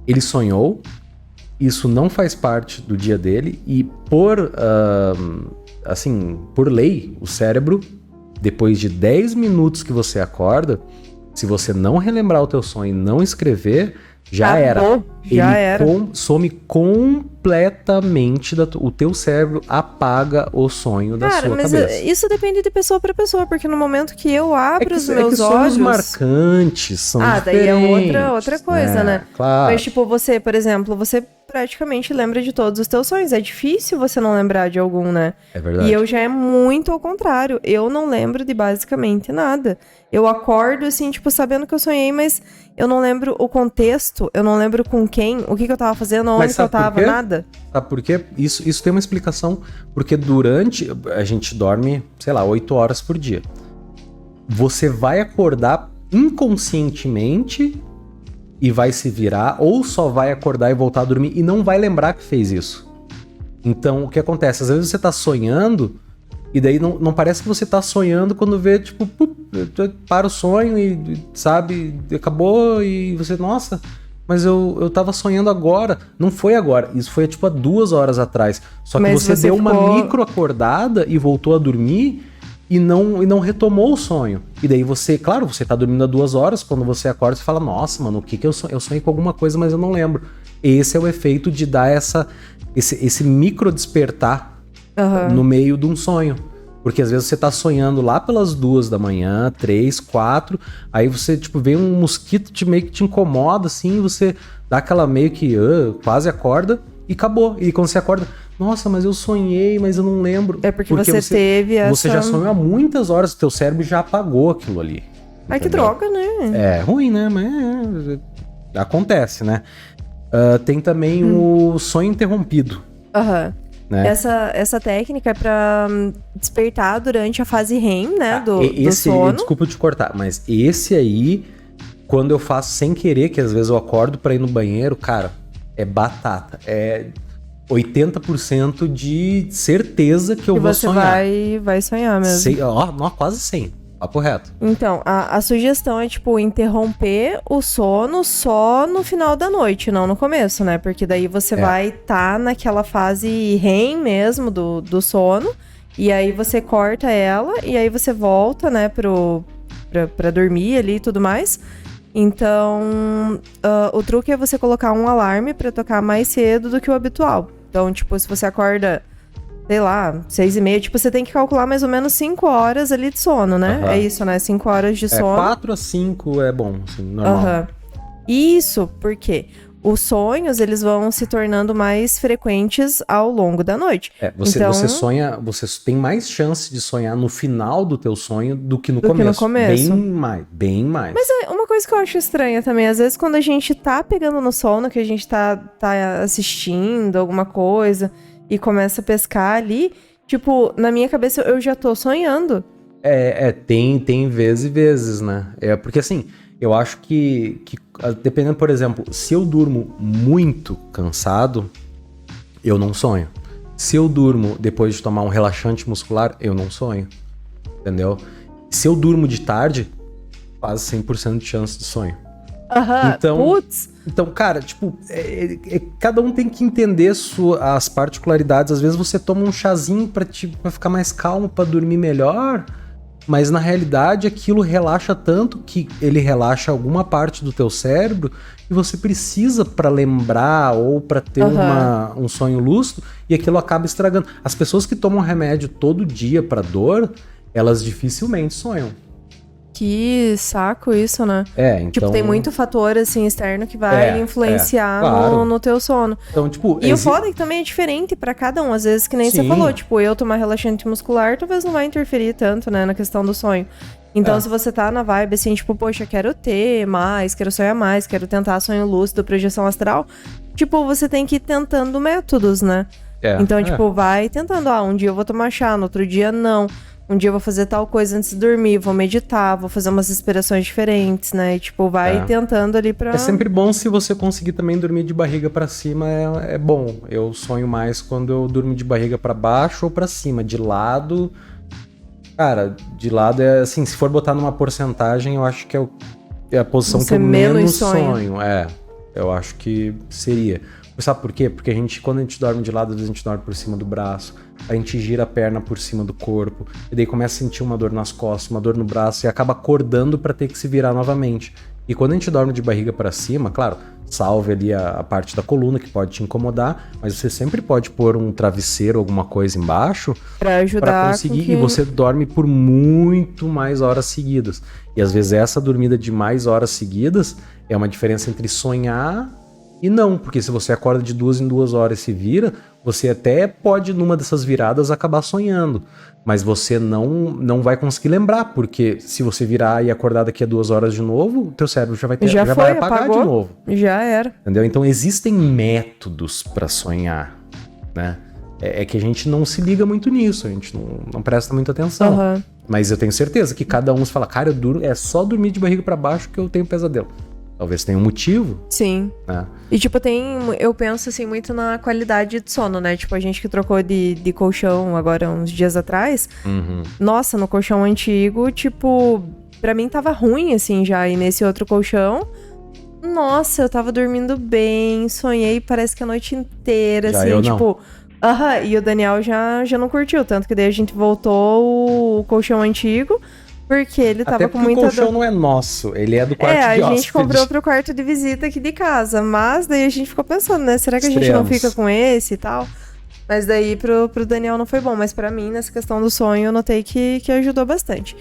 Ele sonhou, isso não faz parte do dia dele, e por lei, o cérebro, depois de 10 minutos que você acorda, se você não relembrar o teu sonho e não escrever, já era. Some completamente, o teu cérebro apaga o sonho da sua cabeça. Mas isso depende de pessoa pra pessoa, porque no momento que eu abro os meus olhos... sonhos marcantes são diferentes. Daí é outra coisa, né? Claro. Mas tipo, você, por exemplo, você praticamente lembra de todos os teus sonhos. É difícil você não lembrar de algum, né? É verdade. E eu já é muito ao contrário. Eu não lembro de basicamente nada. Eu acordo, assim, tipo, sabendo que eu sonhei, mas eu não lembro o contexto, eu não lembro com quem, o que eu tava fazendo, onde que eu tava, nada. Sabe por quê? Isso tem uma explicação. Porque a gente dorme, sei lá, 8 horas por dia. Você vai acordar inconscientemente e vai se virar, ou só vai acordar e voltar a dormir e não vai lembrar que fez isso. Então, o que acontece? Às vezes você tá sonhando e daí não parece que você tá sonhando quando vê, tipo, para o sonho e, sabe, acabou e você, nossa, mas eu tava sonhando agora. Não foi agora, isso foi tipo há 2 horas atrás. Só que Mas você você deu uma ficou- micro acordada e voltou a dormir e não retomou o sonho. E daí você, claro, você tá dormindo há 2 horas, quando você acorda você fala, nossa, mano, o que eu sonhei? Eu sonhei com alguma coisa, mas eu não lembro. Esse é o efeito de dar esse micro despertar Aham. no meio de um sonho. Porque às vezes você tá sonhando lá pelas 2 da manhã, 3, 4, aí você, tipo, vem um mosquito meio que te incomoda, assim, você dá aquela meio que quase acorda e acabou. E quando você acorda, nossa, mas eu sonhei, mas eu não lembro. É porque você teve essa... Você já sonhou há muitas horas, teu cérebro já apagou aquilo ali. Ai, que entendeu? droga, né? É ruim, né? Mas acontece, né? Tem também o sonho interrompido, Aham. né? Essa técnica é pra despertar durante a fase REM, né, do sono. Desculpa te cortar, mas esse aí, quando eu faço sem querer, que às vezes eu acordo pra ir no banheiro, cara, é batata. É 80% de certeza que eu Que vou você sonhar. vai sonhar mesmo. Quase 100. Papo reto. Então, a sugestão é, tipo, interromper o sono só no final da noite, não no começo, né? Porque daí você vai estar naquela fase REM mesmo do sono, e aí você corta ela, e aí você volta, né, pra dormir ali e tudo mais. Então, o truque é você colocar um alarme pra tocar mais cedo do que o habitual. Então, tipo, se você acorda, sei lá, 6h30, tipo, você tem que calcular mais ou menos 5 horas ali de sono, né? Aham. É isso, né? 5 horas de sono. 4 a 5 é bom, assim, normal. Aham. Isso porque os sonhos, eles vão se tornando mais frequentes ao longo da noite. Você Então, sonha, você tem mais chance de sonhar no final do teu sonho do que no Do que no começo. começo. Bem mais. Mas é uma coisa que eu acho estranha também, às vezes quando a gente tá pegando no sono, que a gente tá assistindo alguma coisa e começa a pescar ali, tipo, na minha cabeça eu já tô sonhando. Tem vezes e vezes, né? Porque assim, eu acho que dependendo, por exemplo, se eu durmo muito cansado, eu não sonho. Se eu durmo depois de tomar um relaxante muscular, eu não sonho. Entendeu? Se eu durmo de tarde, quase 100% de chance de sonho. Aham, putz. Então, cara, tipo, cada um tem que entender as particularidades. Às vezes você toma um chazinho pra ficar mais calmo, pra dormir melhor, mas na realidade aquilo relaxa tanto que ele relaxa alguma parte do teu cérebro e você precisa pra lembrar ou pra ter um sonho lúcido e aquilo acaba estragando. As pessoas que tomam remédio todo dia pra dor, elas dificilmente sonham. Que saco isso, né? Então... Tipo, tem muito fator, assim, externo que vai influenciar claro. no teu sono. Então, tipo... E o foda é que também é diferente pra cada um. Às vezes, que nem você falou, tipo, eu tomar relaxante muscular, talvez não vai interferir tanto, né, na questão do sonho. Então, se você tá na vibe, assim, tipo, poxa, quero ter mais, quero sonhar mais, quero tentar sonho lúcido, projeção astral, tipo, você tem que ir tentando métodos, né? Então, tipo, vai tentando, um dia eu vou tomar chá, no outro dia não. Um dia eu vou fazer tal coisa antes de dormir, vou meditar, vou fazer umas respirações diferentes, né? E, tipo, vai tentando ali pra... É sempre bom se você conseguir também dormir de barriga pra cima, é bom. Eu sonho mais quando eu durmo de barriga pra baixo ou pra cima. De lado... Cara, de lado é assim, se for botar numa porcentagem, eu acho que é a posição Você que eu menos sonho. sonho. Eu acho que seria. Sabe por quê? Porque quando a gente dorme de lado, às vezes a gente dorme por cima do braço, a gente gira a perna por cima do corpo, e daí começa a sentir uma dor nas costas, uma dor no braço, e acaba acordando pra ter que se virar novamente. E quando a gente dorme de barriga pra cima, claro, salve ali a parte da coluna que pode te incomodar, mas você sempre pode pôr um travesseiro, alguma coisa embaixo pra ajudar pra conseguir, e você dorme por muito mais horas seguidas. E às vezes essa dormida de mais horas seguidas é uma diferença entre sonhar e não, porque se você acorda de 2 em 2 horas e se vira, você até pode, numa dessas viradas, acabar sonhando. Mas você não vai conseguir lembrar, porque se você virar e acordar daqui a 2 horas de novo, o teu cérebro já vai apagar apagou, de novo. Já era. Entendeu? Então existem métodos pra sonhar, né? É que a gente não se liga muito nisso, a gente não presta muita atenção. Mas eu tenho certeza que cada um fala, cara, é só dormir de barriga pra baixo que eu tenho pesadelo. Talvez tenha um motivo. Sim. Né? E, tipo, eu penso, assim, muito na qualidade de sono, né? Tipo, a gente que trocou de colchão agora uns dias atrás. Nossa, no colchão antigo, tipo, pra mim tava ruim, assim, já. E nesse outro colchão, nossa, eu tava dormindo bem, sonhei parece que a noite inteira, Já assim, eu não. tipo... e o Daniel já não curtiu, tanto que daí a gente voltou o colchão antigo, porque ele tava Até com porque o muita colchão dor. não é nosso, ele é do quarto de A gente hóspede. comprou outro quarto de visita aqui de casa, mas daí a gente ficou pensando, né, será que a gente não Estreamos. fica com esse e tal? Mas daí pro Daniel não foi bom, mas pra mim, nessa questão do sonho, eu notei que ajudou bastante.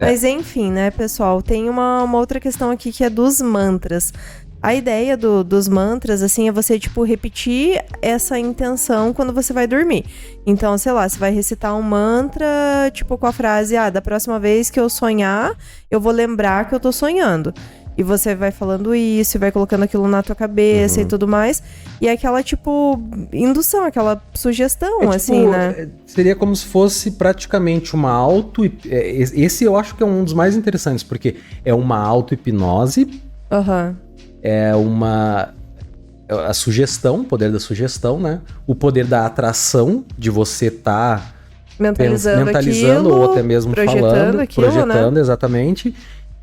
Mas enfim, né, pessoal, tem uma outra questão aqui que é dos mantras. A ideia dos mantras, assim, é você, tipo, repetir essa intenção quando você vai dormir. Então, sei lá, você vai recitar um mantra, tipo, com a frase, da próxima vez que eu sonhar, eu vou lembrar que eu tô sonhando. E você vai falando isso, e vai colocando aquilo na tua cabeça e tudo mais. E é aquela, tipo, indução, aquela sugestão, assim, né? Seria como se fosse praticamente uma esse eu acho que é um dos mais interessantes, porque é uma auto-hipnose, é a sugestão, o poder da sugestão, né? O poder da atração, de você estar Mentalizando aquilo, ou até mesmo projetando aquilo, projetando, né? exatamente.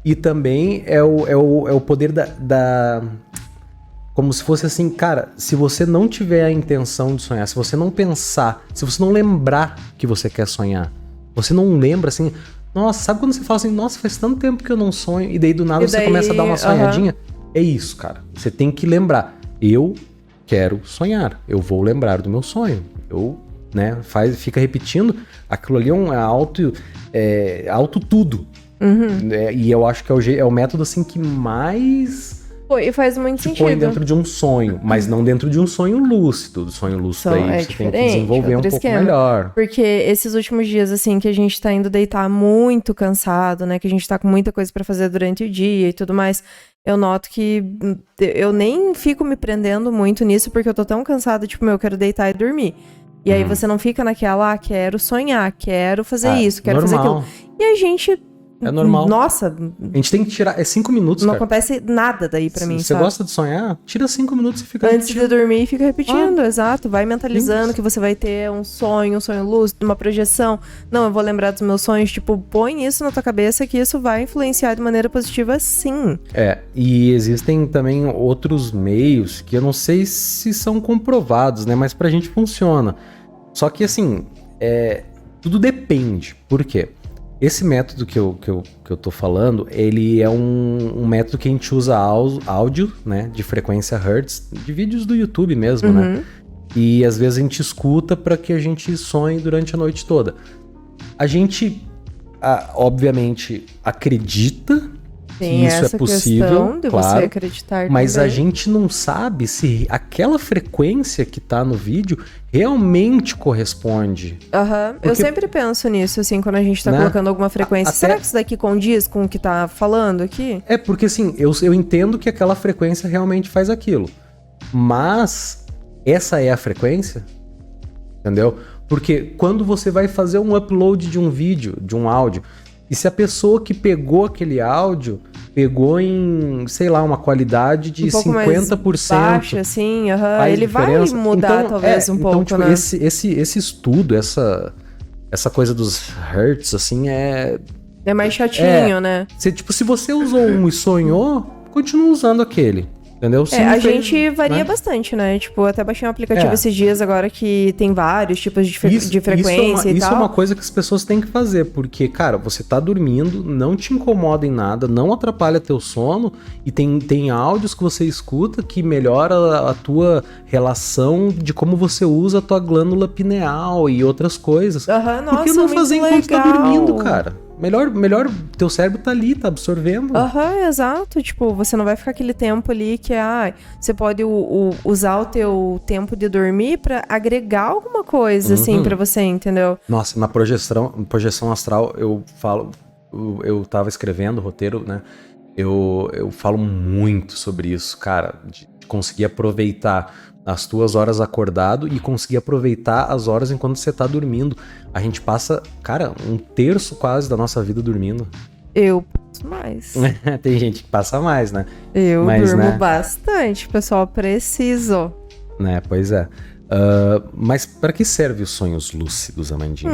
E também é o poder como se fosse assim, cara, se você não tiver a intenção de sonhar, se você não pensar, se você não lembrar que você quer sonhar, você não lembra assim, nossa, sabe quando você fala assim, nossa, faz tanto tempo que eu não sonho, e daí do nada você começa a dar uma sonhadinha? É isso, cara. Você tem que lembrar. Eu quero sonhar. Eu vou lembrar do meu sonho. Eu, né, fica repetindo. Aquilo ali é auto tudo. E eu acho que é o método, assim, que mais... E faz muito te sentido. põe dentro de um sonho, mas não dentro de um sonho lúcido. Do sonho lúcido aí você tem que desenvolver um pouco melhor. Porque esses últimos dias, assim, que a gente tá indo deitar muito cansado, né? Que a gente tá com muita coisa pra fazer durante o dia e tudo mais. Eu noto que eu nem fico me prendendo muito nisso, porque eu tô tão cansada, tipo, eu quero deitar e dormir. E aí você não fica naquela, quero sonhar, quero fazer isso, quero fazer aquilo. E a gente... É normal. Nossa. A gente tem que tirar... É 5 minutos, Não cara. acontece nada daí pra mim, Você sabe? gosta de sonhar? Tira 5 minutos e fica Antes de dormir, fica repetindo, exato. Vai mentalizando Isso. que você vai ter um sonho lúcido, uma projeção. Não, eu vou lembrar dos meus sonhos. Tipo, põe isso na tua cabeça que isso vai influenciar de maneira positiva, sim. E existem também outros meios que eu não sei se são comprovados, né? Mas pra gente funciona. Só que, assim, tudo depende. Por quê? Esse método que eu tô falando, ele é um método que a gente usa áudio, né, de frequência Hertz, de vídeos do YouTube mesmo, né? E às vezes a gente escuta para que a gente sonhe durante a noite toda. A gente, obviamente, acredita que isso é possível, de claro, você acreditar mas também. a gente não sabe se aquela frequência que tá no vídeo realmente corresponde. Eu sempre penso nisso, assim, quando a gente tá colocando alguma frequência. Será que isso daqui condiz com o que tá falando aqui? Porque assim, eu entendo que aquela frequência realmente faz aquilo. Mas essa é a frequência? Entendeu? Porque quando você vai fazer um upload de um vídeo, de um áudio, e se a pessoa que pegou aquele áudio pegou em, sei lá, uma qualidade de 50%. Baixa, assim, ele diferença. vai mudar, então, talvez, um pouco, tipo, né? Esse estudo, essa coisa dos hertz, assim, é mais chatinho, né? Se você usou um e sonhou, continua usando aquele. Entendeu? A gente varia bastante, né? Tipo, eu até baixei um aplicativo esses dias agora que tem vários tipos de frequência e tal. Isso é uma coisa que as pessoas têm que fazer, porque, cara, você tá dormindo, não te incomoda em nada, não atrapalha teu sono, e tem áudios que você escuta que melhora a tua relação de como você usa a tua glândula pineal e outras coisas. Nossa, por que não fazer enquanto tá legal. dormindo, cara? Melhor, teu cérebro tá ali, tá absorvendo. Exato. Tipo, você não vai ficar aquele tempo ali que, você pode usar o teu tempo de dormir pra agregar alguma coisa, assim, pra você, entendeu? Nossa, na projeção astral, eu tava escrevendo o roteiro, né? Eu falo muito sobre isso, cara, de conseguir aproveitar as tuas horas acordado e conseguir aproveitar as horas enquanto você tá dormindo. A gente passa, cara, 1/3 quase da nossa vida dormindo. Eu passo mais. Tem gente que passa mais, né? Eu durmo bastante, pessoal, preciso. Né, pois é. Mas para que serve os sonhos lúcidos, Amandinha?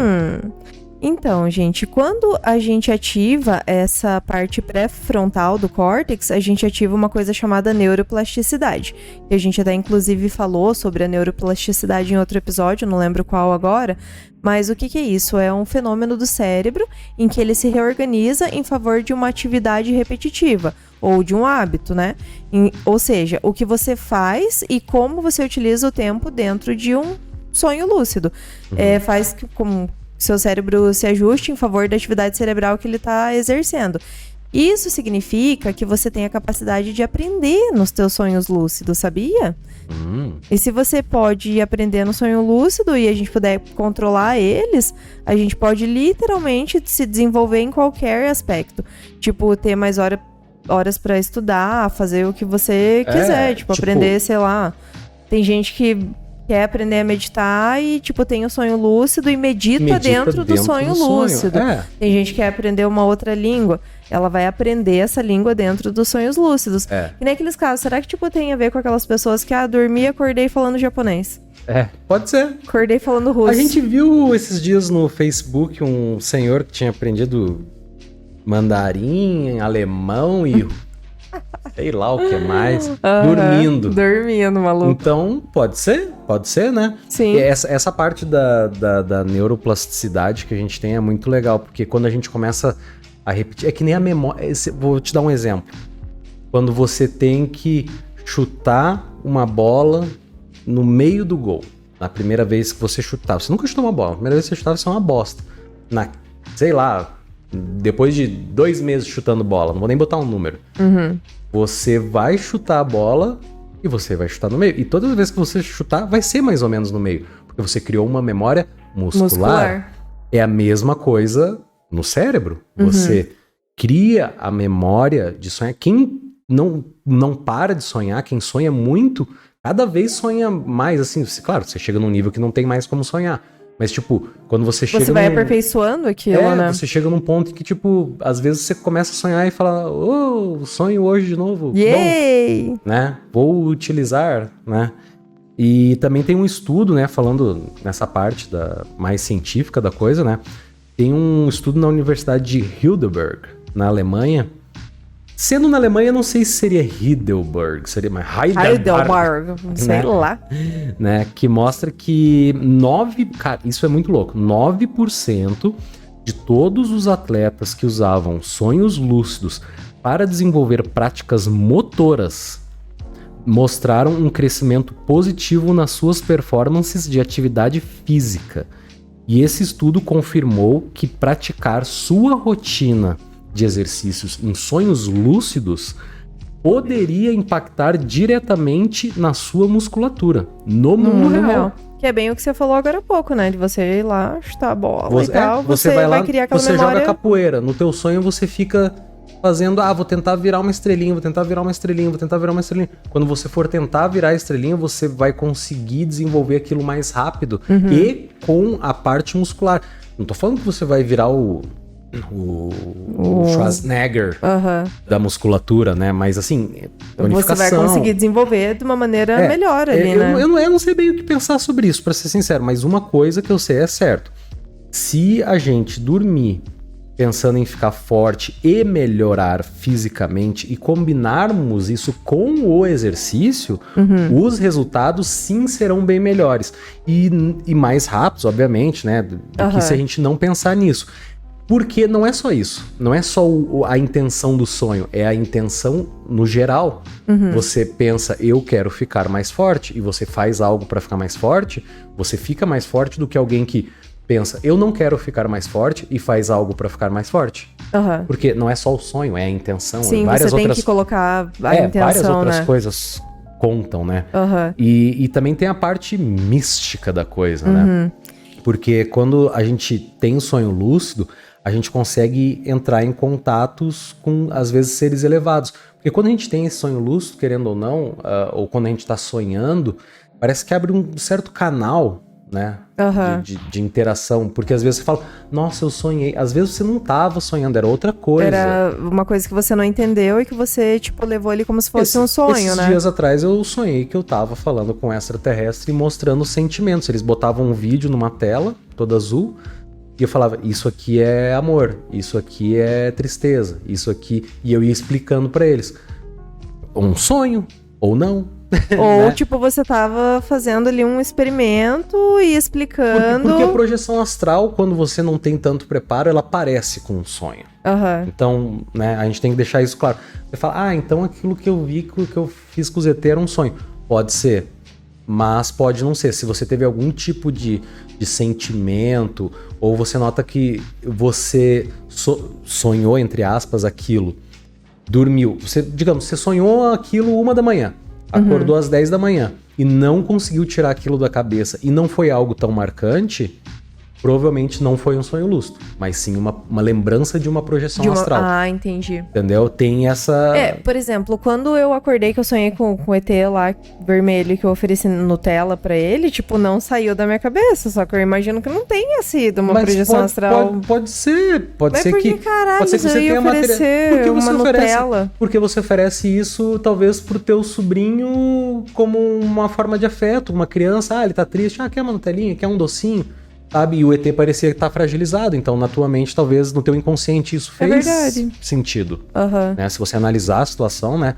Então, gente, quando a gente ativa essa parte pré-frontal do córtex, a gente ativa uma coisa chamada neuroplasticidade. E a gente até, inclusive, falou sobre a neuroplasticidade em outro episódio, não lembro qual agora. Mas o que é isso? É um fenômeno do cérebro em que ele se reorganiza em favor de uma atividade repetitiva, ou de um hábito, né? Ou seja, o que você faz e como você utiliza o tempo dentro de um sonho lúcido. Faz com seu cérebro se ajuste em favor da atividade cerebral que ele está exercendo. Isso significa que você tem a capacidade de aprender nos teus sonhos lúcidos, sabia? E se você pode aprender no sonho lúcido e a gente puder controlar eles, a gente pode literalmente se desenvolver em qualquer aspecto. Tipo, ter mais horas para estudar, fazer o que você quiser. Tipo, aprender, sei lá. Tem gente que quer aprender a meditar e, tipo, tem o sonho lúcido e medita dentro do sonho lúcido. Tem gente que quer aprender uma outra língua, ela vai aprender essa língua dentro dos sonhos lúcidos. E nem aqueles casos, será que, tipo, tem a ver com aquelas pessoas que, dormi e acordei falando japonês? Pode ser. Acordei falando russo. A gente viu esses dias no Facebook um senhor que tinha aprendido mandarim, alemão e... sei lá o que mais, dormindo, maluco. Então, pode ser, né? Sim. E essa parte da neuroplasticidade que a gente tem é muito legal, porque quando a gente começa a repetir, é que nem a memória, vou te dar um exemplo. Quando você tem que chutar uma bola no meio do gol, na primeira vez que você chutar, você nunca chutou uma bola, na primeira vez que você chutar, isso é uma bosta. Sei lá, depois de 2 meses chutando bola, não vou nem botar um número. Você vai chutar a bola e você vai chutar no meio. E todas as vezes que você chutar, vai ser mais ou menos no meio. Porque você criou uma memória muscular. É a mesma coisa no cérebro. Você cria a memória de sonhar. Quem não para de sonhar, quem sonha muito, cada vez sonha mais. Assim, claro, você chega num nível que não tem mais como sonhar. Mas, tipo, quando você chega... Você vai aperfeiçoando aquilo, né? Você chega num ponto que, tipo, às vezes você começa a sonhar e fala, sonho hoje de novo. Yay! Bom, né? Vou utilizar, né? E também tem um estudo, né, falando nessa parte mais científica da coisa, né? Tem um estudo na Universidade de Heidelberg, na Alemanha. Sendo na Alemanha, não sei se seria Heidelberg, seria mais Heidelberg, não sei lá. Né, que mostra que cara, isso é muito louco, 9% de todos os atletas que usavam sonhos lúcidos para desenvolver práticas motoras mostraram um crescimento positivo nas suas performances de atividade física. E esse estudo confirmou que praticar sua rotina de exercícios em sonhos lúcidos poderia impactar diretamente na sua musculatura, no mundo real. Que é bem o que você falou agora há pouco, né? De você ir lá chutar a bola e tal. Você vai lá, criar aquela você memória... joga capoeira. No teu sonho você fica fazendo, vou tentar virar uma estrelinha, vou tentar virar uma estrelinha, vou tentar virar uma estrelinha. Quando você for tentar virar a estrelinha, você vai conseguir desenvolver aquilo mais rápido e com a parte muscular. Não tô falando que você vai virar o Schwarzenegger da musculatura, né? Mas assim, você vai conseguir desenvolver de uma maneira melhor ali, né? Eu não sei bem o que pensar sobre isso, pra ser sincero, mas uma coisa que eu sei é certo. Se a gente dormir pensando em ficar forte e melhorar fisicamente e combinarmos isso com o exercício, os resultados sim serão bem melhores. E mais rápidos, obviamente, né? Do que se a gente não pensar nisso. Porque não é só isso, não é só a intenção do sonho, é a intenção no geral. Você pensa, eu quero ficar mais forte, e você faz algo para ficar mais forte, você fica mais forte do que alguém que pensa, eu não quero ficar mais forte, e faz algo para ficar mais forte. Porque não é só o sonho, é a intenção. Sim, várias você tem que colocar a intenção, várias outras né? coisas contam, né? E também tem a parte mística da coisa, né? Porque quando a gente tem um sonho lúcido, a gente consegue entrar em contatos com, às vezes, seres elevados. Porque quando a gente tem esse sonho lúcido, querendo ou não, ou quando a gente está sonhando, parece que abre um certo canal, né? De interação. Porque às vezes você fala, nossa, eu sonhei. Às vezes você não estava sonhando, era outra coisa. Era uma coisa que você não entendeu e que você, tipo, levou ali como se fosse um sonho, esses né? Dias atrás eu sonhei que eu tava falando com um extraterrestre e mostrando sentimentos. Eles botavam um vídeo numa tela, toda azul, E eu falava, isso aqui é amor, isso aqui é tristeza, isso aqui... E eu ia explicando pra eles. Um sonho, ou não. Ou, né? tipo, você tava fazendo ali um experimento e explicando... Porque a projeção astral, quando você não tem tanto preparo, ela parece com um sonho. Aham. Então, né, a gente tem que deixar isso claro. Você fala, então aquilo que eu vi, que eu fiz com o ZT era um sonho. Pode ser, mas pode não ser. Se você teve algum tipo de sentimento, ou você nota que você sonhou, entre aspas, aquilo, dormiu. Digamos, você sonhou aquilo 1 da manhã, acordou às 10 da manhã e não conseguiu tirar aquilo da cabeça e não foi algo tão marcante, provavelmente não foi um sonho lúcido, mas sim uma lembrança de uma projeção astral. Ah, entendi. Entendeu? Tem essa... Por exemplo, quando eu acordei que eu sonhei com o ET lá, vermelho, que eu ofereci Nutella pra ele, tipo, não saiu da minha cabeça, só que eu imagino que não tenha sido uma projeção astral. Pode ser, Mas ser por que... caralho, pode ser que você tenha oferecer uma Nutella? Porque você oferece isso, talvez, pro teu sobrinho como uma forma de afeto, uma criança, ele tá triste, quer uma Nutelinha, quer um docinho, sabe? E o ET parecia estar fragilizado, então na tua mente, talvez no teu inconsciente isso fez sentido. Né? Se você analisar a situação, né?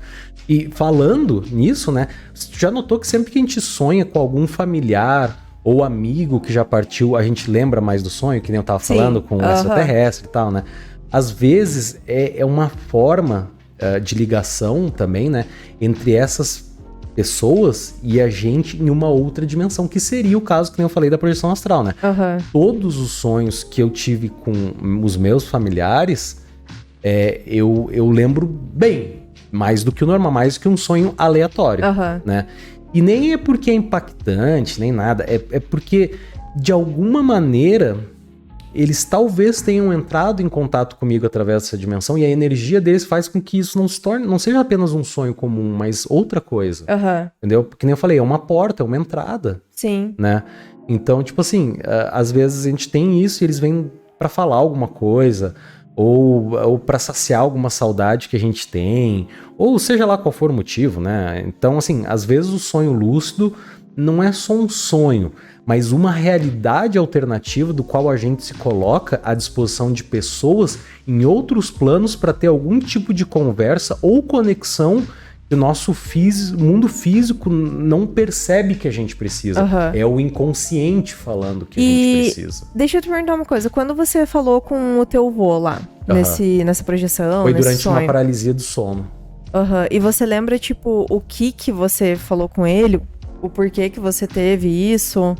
E falando nisso, né? Você já notou que sempre que a gente sonha com algum familiar ou amigo que já partiu, a gente lembra mais do sonho, que nem eu tava falando com o extraterrestre e tal, né? Às vezes é uma forma de ligação também, né? Entre essas pessoas e a gente em uma outra dimensão, que seria o caso que nem eu falei da projeção astral, né? Todos os sonhos que eu tive com os meus familiares, eu lembro bem, mais do que o normal, mais do que um sonho aleatório, né? E nem é porque é impactante, nem nada, é porque, de alguma maneira, eles talvez tenham entrado em contato comigo através dessa dimensão e a energia deles faz com que isso não seja apenas um sonho comum, mas outra coisa. Entendeu? Porque nem eu falei, é uma porta, é uma entrada. Sim. Né? Então, tipo assim, às vezes a gente tem isso e eles vêm pra falar alguma coisa, ou pra saciar alguma saudade que a gente tem, ou seja lá qual for o motivo, né? Então, assim, às vezes o sonho lúcido não é só um sonho, mas uma realidade alternativa do qual a gente se coloca à disposição de pessoas em outros planos para ter algum tipo de conversa ou conexão que o nosso mundo físico não percebe que a gente precisa. É o inconsciente falando que a gente precisa. Deixa eu te perguntar uma coisa. Quando você falou com o teu vô lá, nessa projeção, foi nesse durante sonho, uma paralisia do sono. E você lembra, tipo, o que você falou com ele? O porquê que você teve isso?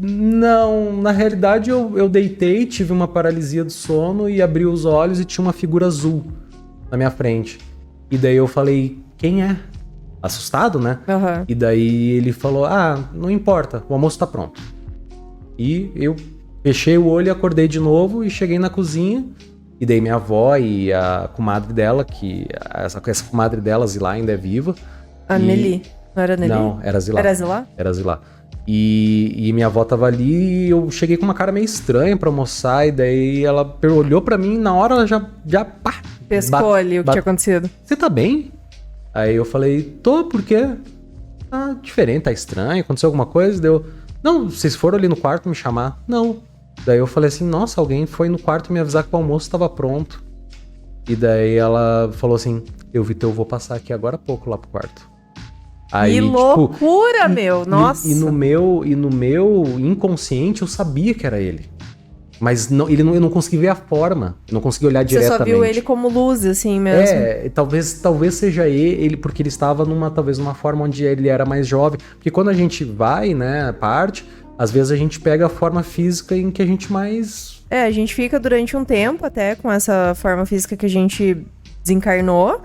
Não, na realidade eu deitei, tive uma paralisia do sono e abri os olhos e tinha uma figura azul na minha frente. E daí eu falei, quem é? Assustado, né? E daí ele falou, não importa, o almoço tá pronto. E eu fechei o olho, acordei de novo e cheguei na cozinha. E daí minha avó e a comadre dela, que essa comadre dela, Zilá, ainda é viva. A Nelly. Não era Nelly? Não, era Zilá. Era Zilá? Era Zilá. E minha avó tava ali e eu cheguei com uma cara meio estranha pra almoçar. E daí ela olhou pra mim, na hora ela já pá! Pescou ali o que tinha acontecido. Você tá bem? Aí eu falei, tô, por quê? Tá diferente, tá estranho, aconteceu alguma coisa? Deu, não, vocês foram ali no quarto me chamar? Não. Daí eu falei assim, nossa, alguém foi no quarto me avisar que o almoço tava pronto. E daí ela falou assim, eu vi teu avô passar aqui agora há pouco lá pro quarto. Aí, que loucura, meu! Nossa! E no meu inconsciente eu sabia que era ele. Mas eu não consegui ver a forma. Eu não consegui olhar diretamente. Você só viu ele como luz, assim mesmo. Talvez seja ele, porque ele estava talvez numa forma onde ele era mais jovem. Porque quando a gente vai, né, parte, às vezes a gente pega a forma física em que a gente mais... A gente fica durante um tempo até com essa forma física que a gente desencarnou,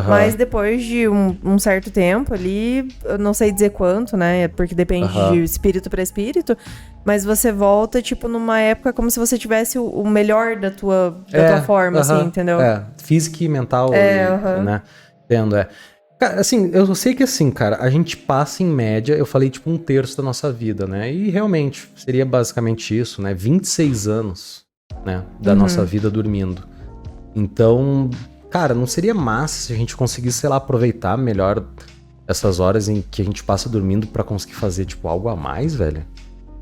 mas depois de um certo tempo ali, eu não sei dizer quanto, né, porque depende de espírito para espírito, mas você volta, tipo, numa época como se você tivesse o melhor da tua forma, assim, entendeu? Física e mental, né, entendo, Cara, assim, eu sei que assim, cara, a gente passa em média, eu falei tipo 1/3 da nossa vida, né, e realmente, seria basicamente isso, né, 26 anos, né, da nossa vida dormindo. Então... Cara, não seria massa se a gente conseguisse, sei lá, aproveitar melhor essas horas em que a gente passa dormindo pra conseguir fazer, tipo, algo a mais, velho?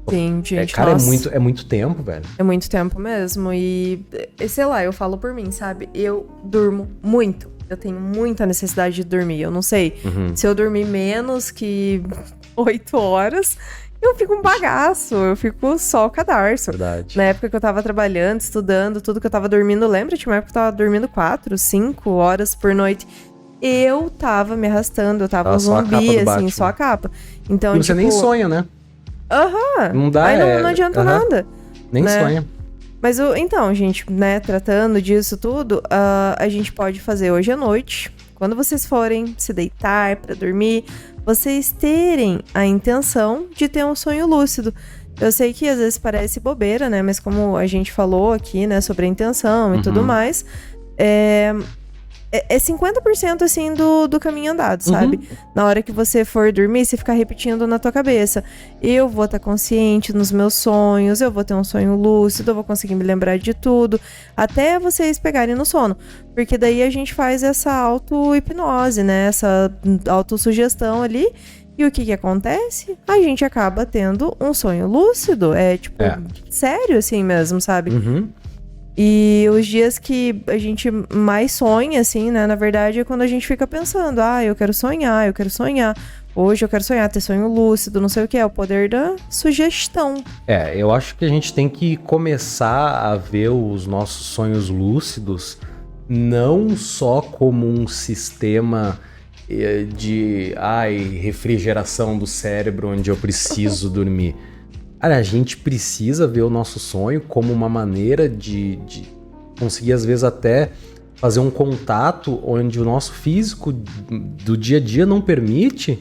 Sim, gente, Cara, nossa. é muito tempo, velho. É muito tempo mesmo. E, sei lá, eu falo por mim, sabe? Eu durmo muito. Eu tenho muita necessidade de dormir. Eu não sei. Se eu dormir menos que 8 horas, eu fico um bagaço. Eu fico só o cadarço. Verdade. Na época que eu tava trabalhando, estudando, tudo que eu tava dormindo, lembra? Tinha uma época que eu tava dormindo 4, 5 horas por noite. Eu tava me arrastando, eu tava um Só a capa zumbi, do assim, Batman. só a capa. Então, E você tipo... nem sonha, né? Não dá, Aí não adianta nada. Nem né? sonha. Mas então, gente, né, tratando disso tudo, a gente pode fazer hoje à noite, quando vocês forem se deitar pra dormir, vocês terem a intenção de ter um sonho lúcido. Eu sei que às vezes parece bobeira, né, mas como a gente falou aqui, né, sobre a intenção e tudo mais, é 50% assim do caminho andado, sabe? Na hora que você for dormir, você ficar repetindo na tua cabeça: eu vou estar consciente nos meus sonhos, eu vou ter um sonho lúcido, eu vou conseguir me lembrar de tudo, até vocês pegarem no sono. Porque daí a gente faz essa auto-hipnose, né? Essa autossugestão ali. E o que acontece? A gente acaba tendo um sonho lúcido. É tipo, sério assim mesmo, sabe? E os dias que a gente mais sonha, assim, né? Na verdade, é quando a gente fica pensando: eu quero sonhar, eu quero sonhar. Hoje eu quero sonhar, ter sonho lúcido, não sei o que. É o poder da sugestão. Eu acho que a gente tem que começar a ver os nossos sonhos lúcidos não só como um sistema de refrigeração do cérebro onde eu preciso dormir. Cara, a gente precisa ver o nosso sonho como uma maneira de conseguir, às vezes, até fazer um contato onde o nosso físico do dia a dia não permite,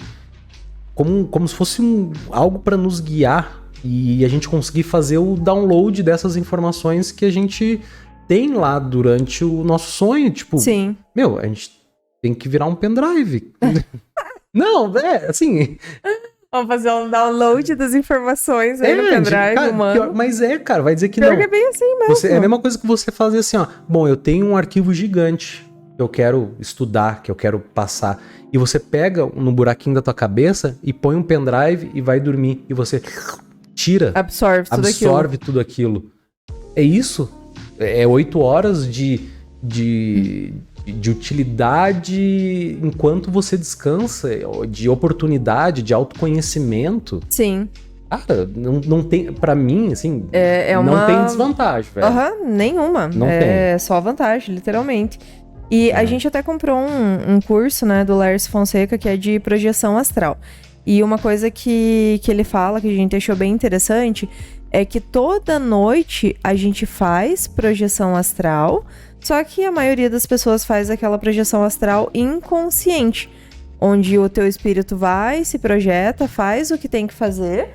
como se fosse algo para nos guiar e a gente conseguir fazer o download dessas informações que a gente tem lá durante o nosso sonho. Tipo, Sim. A gente tem que virar um pendrive. Não, assim... Vamos fazer um download das informações aí no pendrive, cara, mano. Mas cara, vai dizer que Pior não. que é bem assim mesmo. É a mesma coisa que você fazer assim, ó. Bom, eu tenho um arquivo gigante que eu quero estudar, que eu quero passar. E você pega no buraquinho da tua cabeça e põe um pendrive e vai dormir. E você tira. Absorve tudo aquilo. É isso. É 8 horas de utilidade enquanto você descansa, de oportunidade, de autoconhecimento. Sim. Cara, não tem, pra mim, assim, uma... não tem desvantagem, velho. Nenhuma. Não tem. Só vantagem, literalmente. E a gente até comprou um curso, né, do Lars Fonseca, que é de projeção astral. E uma coisa que ele fala, que a gente achou bem interessante, é que toda noite a gente faz projeção astral, só que a maioria das pessoas faz aquela projeção astral inconsciente, onde o teu espírito vai, se projeta, faz o que tem que fazer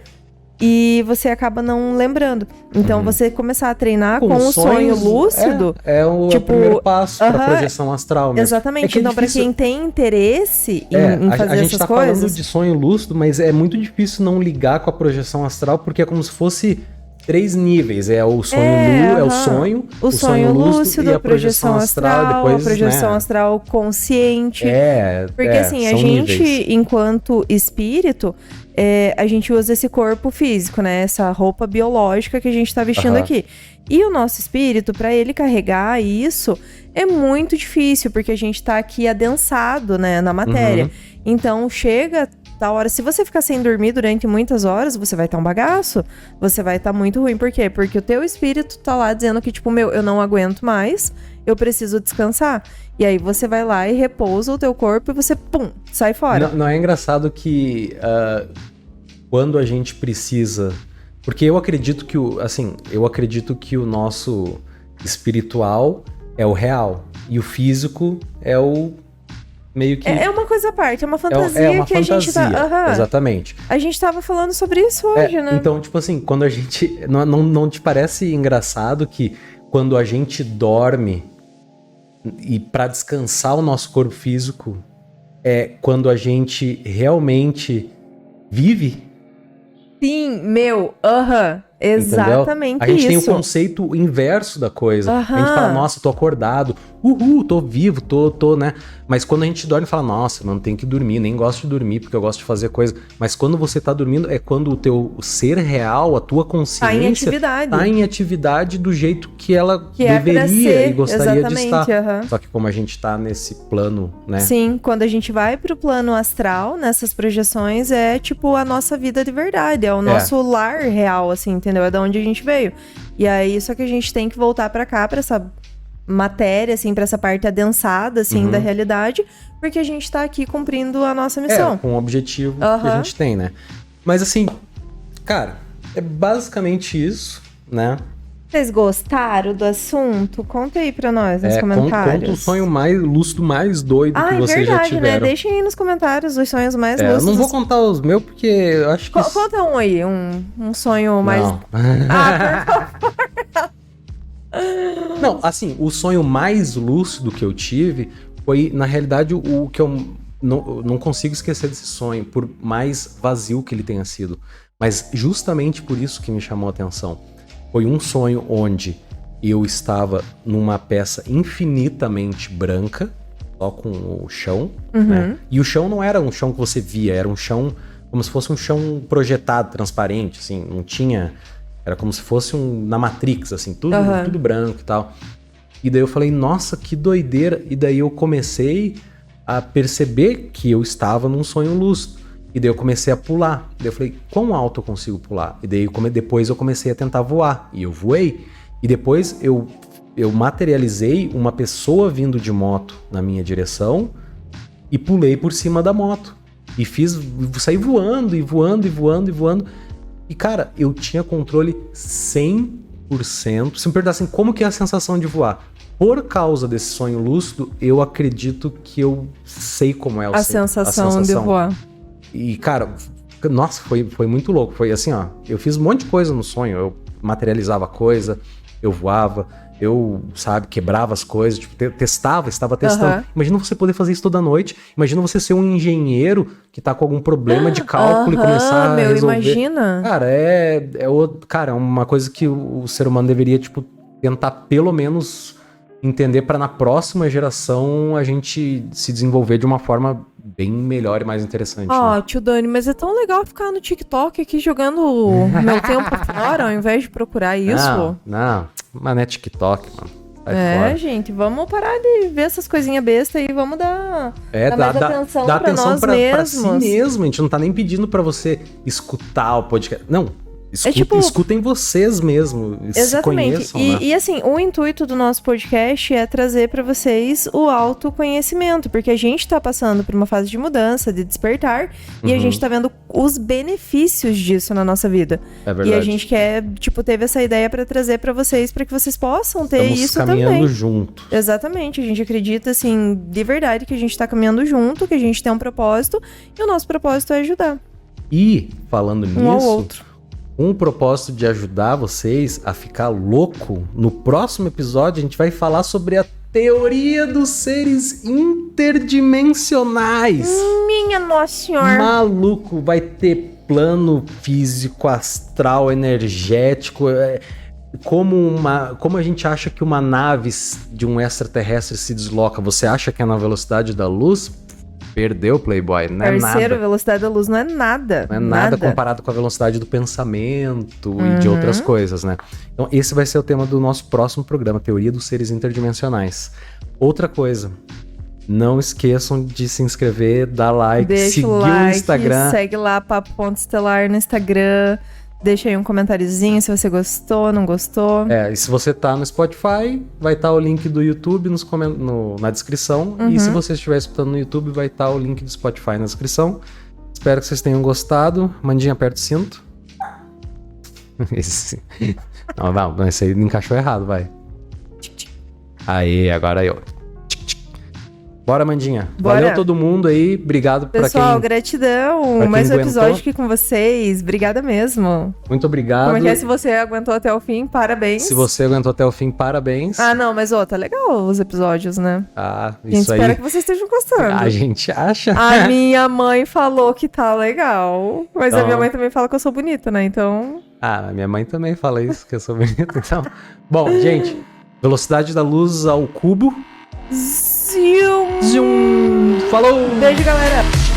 e você acaba não lembrando. Então, você começar a treinar com o sonho lúcido... É o primeiro passo pra projeção astral mesmo. Exatamente. Então, difícil... pra quem tem interesse em fazer a gente essas tá coisas... falando de sonho lúcido, mas é muito difícil não ligar com a projeção astral, porque é como se fosse 3 níveis. É o sonho, o sonho lúcido, e a projeção astral, depois, a projeção astral consciente. Porque assim, a gente, níveis. Enquanto espírito, a gente usa esse corpo físico, né? Essa roupa biológica que a gente tá vestindo aqui. E o nosso espírito, para ele carregar isso, é muito difícil, porque a gente tá aqui adensado, né, na matéria. Então, chega da hora, se você ficar sem dormir durante muitas horas, você vai estar um bagaço, você vai estar muito ruim. Por quê? Porque o teu espírito tá lá dizendo que, tipo, eu não aguento mais, eu preciso descansar. E aí você vai lá e repousa o teu corpo e você, pum, sai fora. Não é engraçado que quando a gente precisa... Porque eu acredito que o nosso espiritual é o real e o físico é o meio que... É uma coisa à parte, é uma fantasia é uma que fantasia, a gente tá... Exatamente. A gente tava falando sobre isso hoje, né? Então, tipo assim, quando a gente... Não te parece engraçado que quando a gente dorme e pra descansar o nosso corpo físico é quando a gente realmente vive? Sim, Exatamente entendeu? A gente tem o isso. conceito inverso da coisa. A gente Aham. fala, nossa, tô acordado, tô vivo, né? Mas quando a gente dorme, fala, nossa, não tem que dormir, nem gosto de dormir, porque eu gosto de fazer coisa. Mas quando você tá dormindo, é quando o teu ser real, a tua consciência... Tá em atividade. Tá em atividade do jeito que ela Que é pra deveria ser, e gostaria exatamente, de estar. aham. Só que como a gente tá nesse plano, né? Sim, quando a gente vai pro plano astral, nessas projeções, é tipo a nossa vida de verdade, é o nosso lar real, assim, entendeu? É da onde a gente veio. E aí, só que a gente tem que voltar pra cá, pra essa matéria, assim, pra essa parte adensada, assim, da realidade, porque a gente tá aqui cumprindo a nossa missão. Com o objetivo que a gente tem, né? Mas assim, cara, é basicamente isso, né? Vocês gostaram do assunto? Conta aí pra nós nos comentários. Conta o sonho mais lúcido, mais doido que vocês já verdade, tiveram. né? Deixem aí nos comentários os sonhos mais Eu lúcidos. não vou contar os meus, porque eu acho que... Conta um aí, um sonho mais... Não. por favor. Não, assim, o sonho mais lúcido que eu tive foi, na realidade, o que eu não consigo esquecer desse sonho, por mais vazio que ele tenha sido. Mas justamente por isso que me chamou a atenção. Foi um sonho onde eu estava numa peça infinitamente branca, só com o chão, né? E o chão não era um chão que você via, era um chão como se fosse um chão projetado, transparente, assim, não tinha... Era como se fosse na Matrix, assim, tudo branco e tal. E daí eu falei, nossa, que doideira. E daí eu comecei a perceber que eu estava num sonho lúcido. E daí eu comecei a pular. E daí eu falei, quão alto eu consigo pular? E daí depois eu comecei a tentar voar. E eu voei. E depois eu materializei uma pessoa vindo de moto na minha direção e pulei por cima da moto. E saí voando, e voando, e voando, e voando. E, cara, eu tinha controle 100%. Se me perguntassem como que é a sensação de voar, por causa desse sonho lúcido, eu acredito que eu sei como é a sensação de voar. E, cara, nossa, foi muito louco. Foi assim, ó, eu fiz um monte de coisa no sonho. Eu materializava coisa, eu voava, eu, sabe, quebrava as coisas, tipo, estava testando. Imagina você poder fazer isso toda noite. Imagina você ser um engenheiro que tá com algum problema de cálculo e começar a resolver. Imagina. Cara, é uma coisa que o ser humano deveria, tipo, tentar pelo menos entender para na próxima geração a gente se desenvolver de uma forma bem melhor e mais interessante. Né? Tio Dani, mas é tão legal ficar no TikTok aqui jogando meu tempo fora, ao invés de procurar isso. Não, mas não é TikTok, mano. Fora. Gente, vamos parar de ver essas coisinhas bestas e vamos dar mais atenção dá pra atenção nós pra mesmos. si mesmo. A gente não tá nem pedindo pra você escutar o podcast. Não. Escutem vocês mesmo. Exatamente. Se conheçam, né? E assim, o intuito do nosso podcast é trazer para vocês o autoconhecimento, porque a gente tá passando por uma fase de mudança, de despertar, e a gente tá vendo os benefícios disso na nossa vida. É verdade. E a gente quer, teve essa ideia para trazer para vocês, para que vocês possam ter isso também. Estamos caminhando junto. Exatamente. A gente acredita, assim, de verdade que a gente tá caminhando junto, que a gente tem um propósito, e o nosso propósito é ajudar. E, falando nisso... Um ao outro. Com o propósito de ajudar vocês a ficar louco, no próximo episódio a gente vai falar sobre a teoria dos seres interdimensionais. Minha Nossa Senhora! Maluco, vai ter plano físico, astral, energético. Como a gente acha que uma nave de um extraterrestre se desloca? Você acha que é na velocidade da luz? Perdeu, Playboy, não é Parceiro, nada. A velocidade da luz não é nada. Não é nada comparado com a velocidade do pensamento e de outras coisas, né? Então esse vai ser o tema do nosso próximo programa, Teoria dos Seres Interdimensionais. Outra coisa, não esqueçam de se inscrever, dar like, seguir o Instagram. Segue lá, Papo.Estelar no Instagram. Deixa aí um comentáriozinho se você gostou, não gostou. E se você tá no Spotify, vai estar o link do YouTube na descrição. E se você estiver escutando no YouTube, vai estar o link do Spotify na descrição. Espero que vocês tenham gostado. Mandinha, aperta o cinto. Esse aí encaixou errado, vai. Aí, agora eu. Bora, Mandinha. Bora. Valeu todo mundo aí. Obrigado pra quem... Pessoal, gratidão. Mais um aguentou. episódio aqui com vocês. Obrigada mesmo. Muito obrigado. Como é que é? Se você aguentou até o fim, parabéns. Se você aguentou até o fim, parabéns. Não, mas tá legal os episódios, né? Isso aí. Espero que vocês estejam gostando. A gente acha. A minha mãe falou que tá legal. Mas a minha mãe também fala que eu sou bonita, né? Então... Ah, minha mãe também fala isso, que eu sou bonito, então... Bom, gente, velocidade da luz ao cubo. Zium. Zoom. Falou! Beijo, galera.